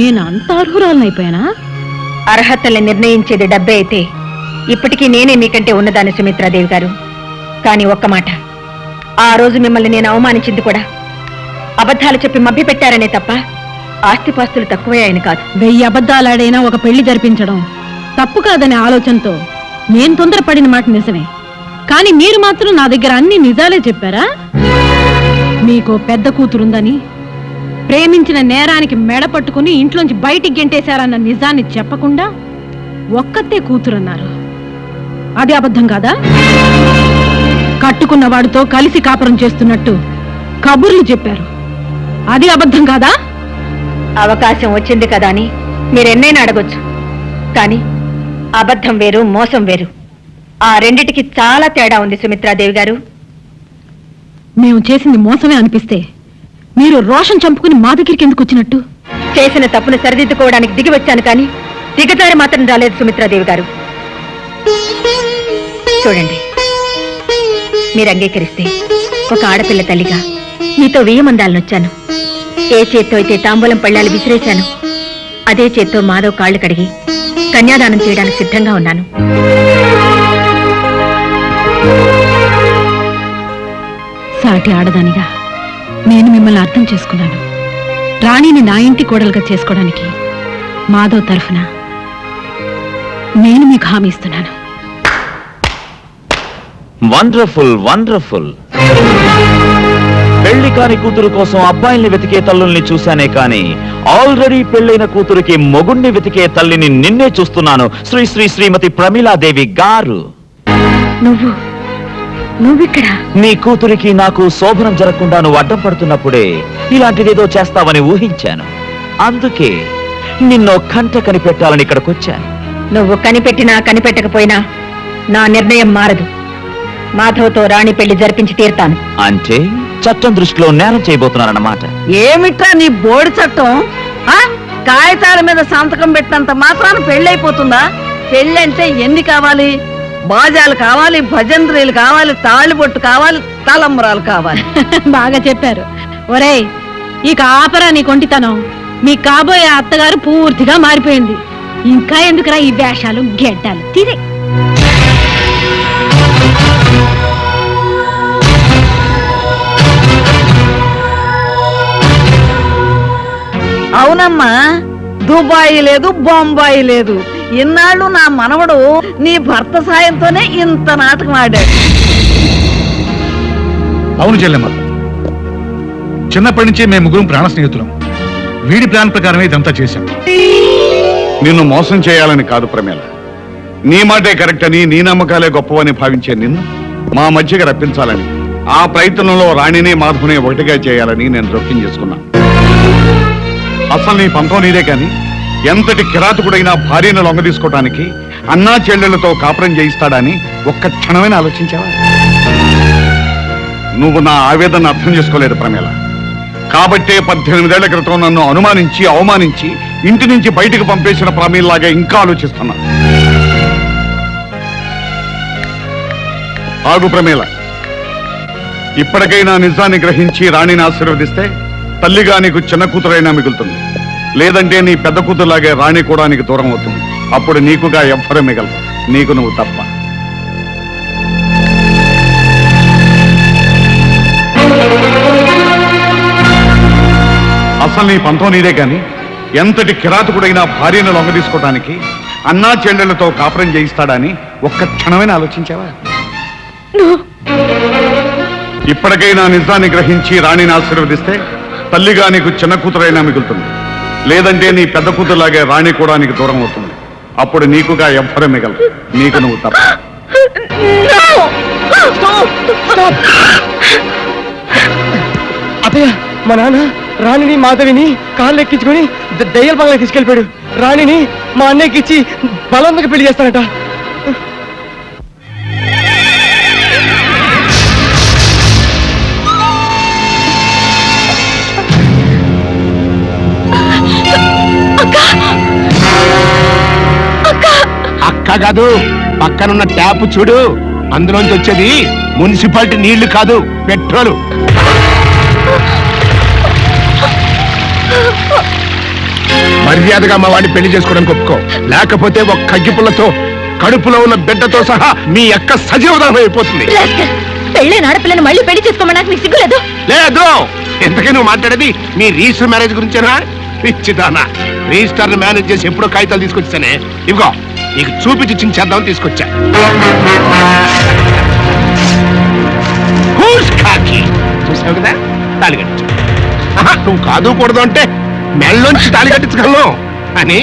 నేను అంత అర్హురాలనైపోయానా? అర్హతల్ని నిర్ణయించేది డబ్బే అయితే ఇప్పటికీ నేనే మీకంటే ఉన్నదాన్ని సుమిత్రాదేవి గారు. కానీ ఒక్క మాట, ఆ రోజు మిమ్మల్ని నేను అవమానించింది కూడా అబద్ధాలు చెప్పి మభ్యపెట్టారనే తప్ప ఆస్తిపాస్తులు తక్కువయ్యాయని కాదు. 1000 అబద్ధాలాడైనా ఒక పెళ్లి జరిపించడం తప్పు కాదనే ఆలోచనతో నేను తొందరపడిన మాట నిజమే. కానీ మీరు మాత్రం నా దగ్గర అన్ని నిజాలే చెప్పారా? మీకు పెద్ద కూతురుందని, ప్రేమించిన నేరానికి మెడ పట్టుకుని ఇంట్లోంచి బయటికి గెంటేశారన్న నిజాన్ని చెప్పకుండా ఒక్కతే కూతురన్నారు. అది అబద్ధం కాదా? కట్టుకున్న వాడితో కలిసి కాపురం చేస్తున్నట్టు కబుర్లు చెప్పారు. అది అబద్ధం కాదా? అవకాశం వచ్చింది కదా అని మీరెన్నైనా అడగొచ్చు. కానీ అబద్ధం వేరు, మోసం వేరు. ఆ రెండిటికి చాలా తేడా ఉంది సుమిత్రాదేవి గారు. మేము చేసింది మోసమే అనిపిస్తే మీరు రోషం చంపుకుని మా దగ్గరికి ఎందుకు వచ్చినట్టు? చేసిన తప్పును సరిదిద్దుకోవడానికి దిగి వచ్చాను, కానీ దిగజారి మాత్రం రాలేదు సుమిత్రాదేవి గారు. చూడండి, మీరు అంగీకరిస్తే ఒక ఆడపిల్ల తల్లిగా మీతో 1000 మందాలను వచ్చాను. ఏ చేత్తో అయితే తాంబూలం పళ్ళాలు విసిరేశాను, అదే చేత్తో మాధవ్ కాళ్ళు కడిగి కన్యాదానం చేయడానికి సిద్ధంగా ఉన్నాను. సాటి ఆడదానిగా నేను మిమ్మల్ని అర్థం చేసుకున్నాను. రాణిని నా ఇంటి కోడలుగా చేసుకోవడానికి మాధవ్ తరఫున నేను మీకు హామీ ఇస్తున్నాను. Wonderful wonderful. పెళ్లి కాని కూతురు కోసం అబ్బాయిల్ని వెతికే తల్లుల్ని చూశానే కాని ఆల్రెడీ పెళ్లైన కూతురికి మొగుణ్ణి వెతికే తల్లిని నిన్నే చూస్తున్నాను. శ్రీ శ్రీ శ్రీమతి ప్రమీలాదేవి గారు. నువ్విక్కడ? నీ కూతురికి నాకు శోభనం జరగకుండా నువ్వు అడ్డం పడుతున్నప్పుడే ఇలాంటిదేదో చేస్తావని ఊహించాను. అందుకే నిన్నో కంట కనిపెట్టాలని ఇక్కడికొచ్చాను. నువ్వు కనిపెట్టినా కనిపెట్టకపోయినా నా నిర్ణయం మారదు. మాధవ్తో రాణి పెళ్లి జరిపించి తీరుతాను. అంటే చట్టం దృష్టిలో నేరం చేయబోతున్నారన్నమాట. ఏమిట్రా నీ బోడి చట్టం? కాగితాల మీద సంతకం పెట్టినంత మాత్రాన పెళ్ళైపోతుందా? పెళ్ళంటే ఎన్ని కావాలి? బాజాలు కావాలి, భజంత్రీలు కావాలి, తాళిబొట్టు కావాలి, తలంబరాలు కావాలి. బాగా చెప్పారు. ఒరేయ్, ఇక ఆపరా నీ కొంటితనం. మీ కాబోయే అత్తగారు పూర్తిగా మారిపోయింది. ఇంకా ఎందుకురా ఈ వేషాలు గెడ్డాలు? తీరే. అవునమ్మా, దుబాయి లేదు, బొంబాయి లేదు. ఇన్నాళ్ళు నా మనవడు నీ భర్త సాయంతోనే ఇంత నాటకం ఆడాడు. అవును చెల్లెమ్మ, చిన్నప్పటి నుంచి మేము ముగ్గురం ప్రాణ స్నేహితులం. వీడి ప్లాన్ ప్రకారమే ఇదంతా చేశాం. నిన్ను మోసం చేయాలని కాదు ప్రమేల, నీ మాటే కరెక్ట్ అని, నీ నమ్మకాలే గొప్పవని భావించే నిన్ను మా మధ్యగా రప్పించాలని, ఆ ప్రయత్నంలో రాణిని మాధవుని ఒకటిగా చేయాలని నేను జోక్యం చేసుకున్నాను. అసలు నీ పంతం నీదే కాని ఎంతటి కిరాతకుడైనా భార్యను లొంగ తీసుకోవటానికి అన్నా చెల్లెళ్లతో కాపురం చేయిస్తాడని ఒక్క క్షణమైనా ఆలోచించావా? నువ్వు నా ఆవేదన అర్థం చేసుకోలేదు ప్రమేల. కాబట్టే 18 ఏళ్ల క్రితం నన్ను అనుమానించి అవమానించి ఇంటి నుంచి బయటకు పంపేసిన ప్రమేల్లాగా ఇంకా ఆలోచిస్తున్నా. ఆగు ప్రమేల, ఇప్పటికైనా నిజాన్ని గ్రహించి రాణిని ఆశీర్వదిస్తే తల్లిగా నీకు చిన్న కూతురైనా మిగులుతుంది. లేదంటే నీ పెద్ద కూతురులాగే రాణి కూడా నీకు దూరం అవుతుంది. అప్పుడు నీకుగా ఎవ్వరూ మిగలరు, నీకు నువ్వు తప్ప. అసలు నీ పంతం నీదే గాని ఎంతటి కిరాతకుడైనా భార్యను లొంగ తీసుకోవడానికి అన్నా చెల్లెళ్లతో కాపురం చేయిస్తాడని ఒక్క క్షణమైనా ఆలోచించావా? ఇప్పటికైనా నిజాన్ని గ్రహించి రాణిని ఆశీర్వదిస్తే తల్లిగా నీకు చిన్న కూతురైనా మిగులుతుంది. లేదంటే నీ పెద్ద కూతురులాగే రాణి కూడా నీకు దూరం అవుతుంది. అప్పుడు నీకుగా ఎవ్వరూ మిగలరు, నీకు నువ్వు తప్ప. అత్తయ్య, మా నాన్న రాణిని మాధవిని కాళ్ళు ఎక్కించుకొని దయ్యల బంగ్లా తీసుకెళ్ళిపోయాడు. రాణిని మా అన్నయ్యకి ఇచ్చి బలవంతంగా పెళ్లి చేస్తానట. అక్క కాదు, పక్కనున్న ట్యాప్ చూడు, అందులోంచి వచ్చేది మున్సిపాలిటీ నీళ్లు కాదు, పెట్రోలు. మర్యాదగా మా వాడిని పెళ్లి చేసుకోవడానికి ఒప్పుకో, లేకపోతే ఒక కగ్గిపుల్లతో కడుపులో ఉన్న బిడ్డతో సహా మీ అక్క సజీవదానం అయిపోతుంది. పెళ్ళైన ఆడపిల్లని మళ్ళీ పెళ్లి చేసుకోమడానికి నీకు సిగ్గులేదు? లేదు. ఎంతకీ నువ్వు మాట్లాడేది మీ రిజిస్టర్ మ్యారేజ్ గురించేనా? పిచ్చిదానా, రిజిస్టర్ మేనేజ్ చేసి ఎప్పుడో కాగితాలు తీసుకొచ్చానే, ఇదిగో నీకు చూపించి చించేద్దామని తీసుకొచ్చా. చూసావు కదా, తాళి కట్టించు. నువ్వు కాదు కూడదు అంటే మెళ్ళలోంచి తాళి కట్టించగలను, అని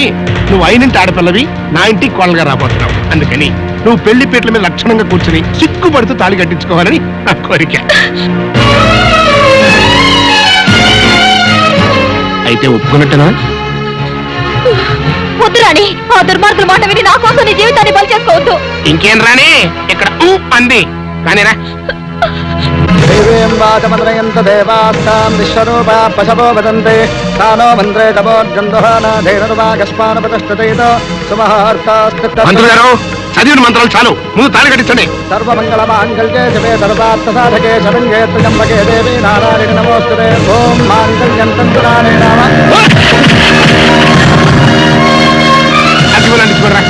నువ్వు అయినంటి ఆడపిల్లవి, నా ఇంటికి కోళ్ళగా రాబోతున్నావు. అందుకని నువ్వు పెళ్లి పీటల మీద లక్షణంగా కూర్చుని సిగ్గుపడుతూ తాళి కట్టించుకోవాలని నా కోరిక. అయితే ఒప్పుకున్నట్టేనా? వద్దు రాణి, ఆ దుర్మార్గుల మాట విని నా కోసం నీ జీవితాన్ని బలి చేసుకోవద్దు. ఇంకేం రాని, ఇక్కడ అంది కానీ రా. మంత్రులు గారు, చదివిన మంత్రాలు చాలు, ముందు తాళి కట్టించండి. సర్వమంగళ మాంగళ్యే శివే సర్వార్థ సాధకే శరణ్యే త్ర్యంబకే దేవి నారాయణి నమోస్తుతే. ఓం మాంగళ్యం తంతురాణే నామ. అదిగోనండి, చూడరా.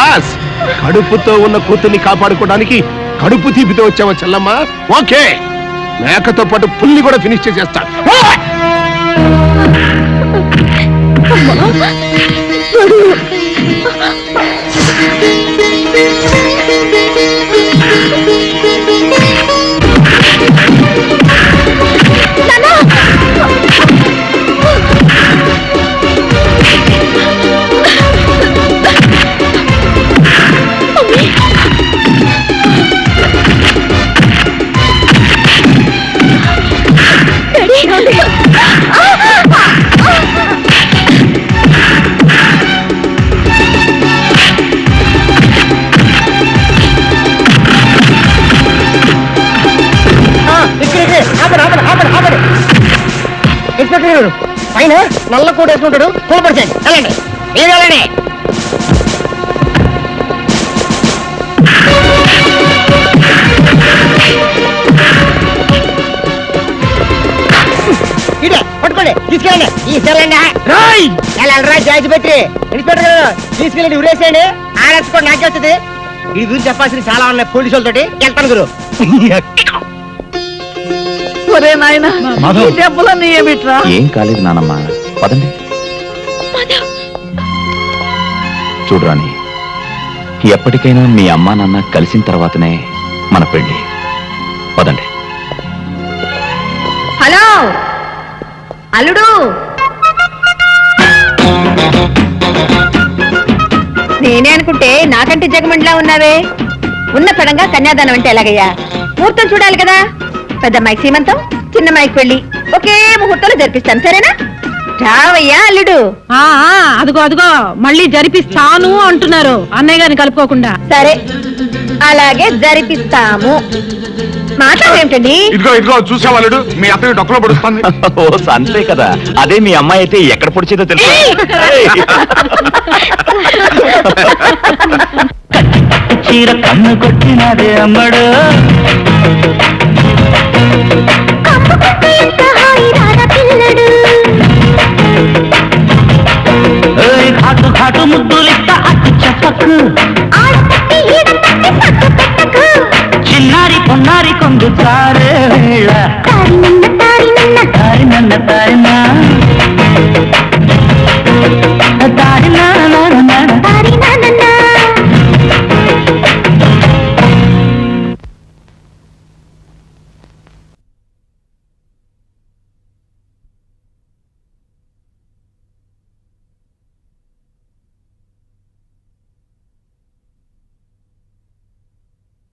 శభాస్ కడుపుతో ఉన్న కూతుర్ని కాపాడుకోవడానికి కడుపు తీపితో వచ్చావా చెల్లమ్మ? ఓకే, మేకతో పాటు పుల్లి కూడా ఫినిష్ చేసేస్తా. ఇన్స్పెక్టర్ పైన నల్ల కోట్ వేసుకుంటాడు, కూలపరిచేయండి. వెళ్ళండి, మీరు వెళ్ళండి. ఇదే పట్టుకోండి, తీసుకెళ్ళండి. తీసుకెళ్ళండి, వెళ్ళండి. జాయిజ్ పెట్టి ఇన్స్పెక్టర్ గారు తీసుకెళ్ళండి, ఉరేసేయండి. ఆడేసుకోండి, నాకే వస్తుంది. ఈ గురించి చెప్పాల్సిన చాలా ఉన్నాయి పోలీసులతోటి. వెళ్తాను గురు. ఒరే నాయనా, మాధవ్. ఈ దెబ్బలన్నీ ఏమిట్రా? ఏం కాలేదు నానమ్మ, పదండి. చూడు రాణి, ఎప్పటికైనా మీ అమ్మా నాన్న కలిసిన తర్వాతనే మన పెళ్లి. పదండి. హలో అల్లుడు, నేనే అనుకుంటే నాకంటే జగమండిలా ఉన్నావే. ఉన్న పడంగా కన్యాదానం అంటే ఎలాగయ్యా? ముహూర్తం చూడాలి కదా. పెద్దమ్మాయికి సీమంతం, చిన్నమ్మాయికి పెళ్లి ఒకే ముహూర్తంలో జరిపిస్తాను, సరేనా? రావయ్యా అల్లుడు. అదిగో అదిగో మళ్ళీ జరిపిస్తాను అంటున్నారు, అన్నయ్య గారిని కలుపుకోకుండా. సరే, అలాగే జరిపిస్తాము. మాట్లాడేమిటండి? ఇదిగో ఇదిగో చూసేవాళ్ళు మీ అత్తయ్య డొక్కలో పడుస్తుంది. ఓ అంతే కదా, అదే మీ అమ్మాయి అయితే ఎక్కడ పొడిచేదో తెలుసు. చీర కన్ను కొట్టినదే అమ్మడు, ఘాటు ఘాటు ముద్దులిస్తా అటు చెప్పకు, చిన్నారి పొన్నారి కొంగు తారే వేళ, తారి నన్న తారి నన్న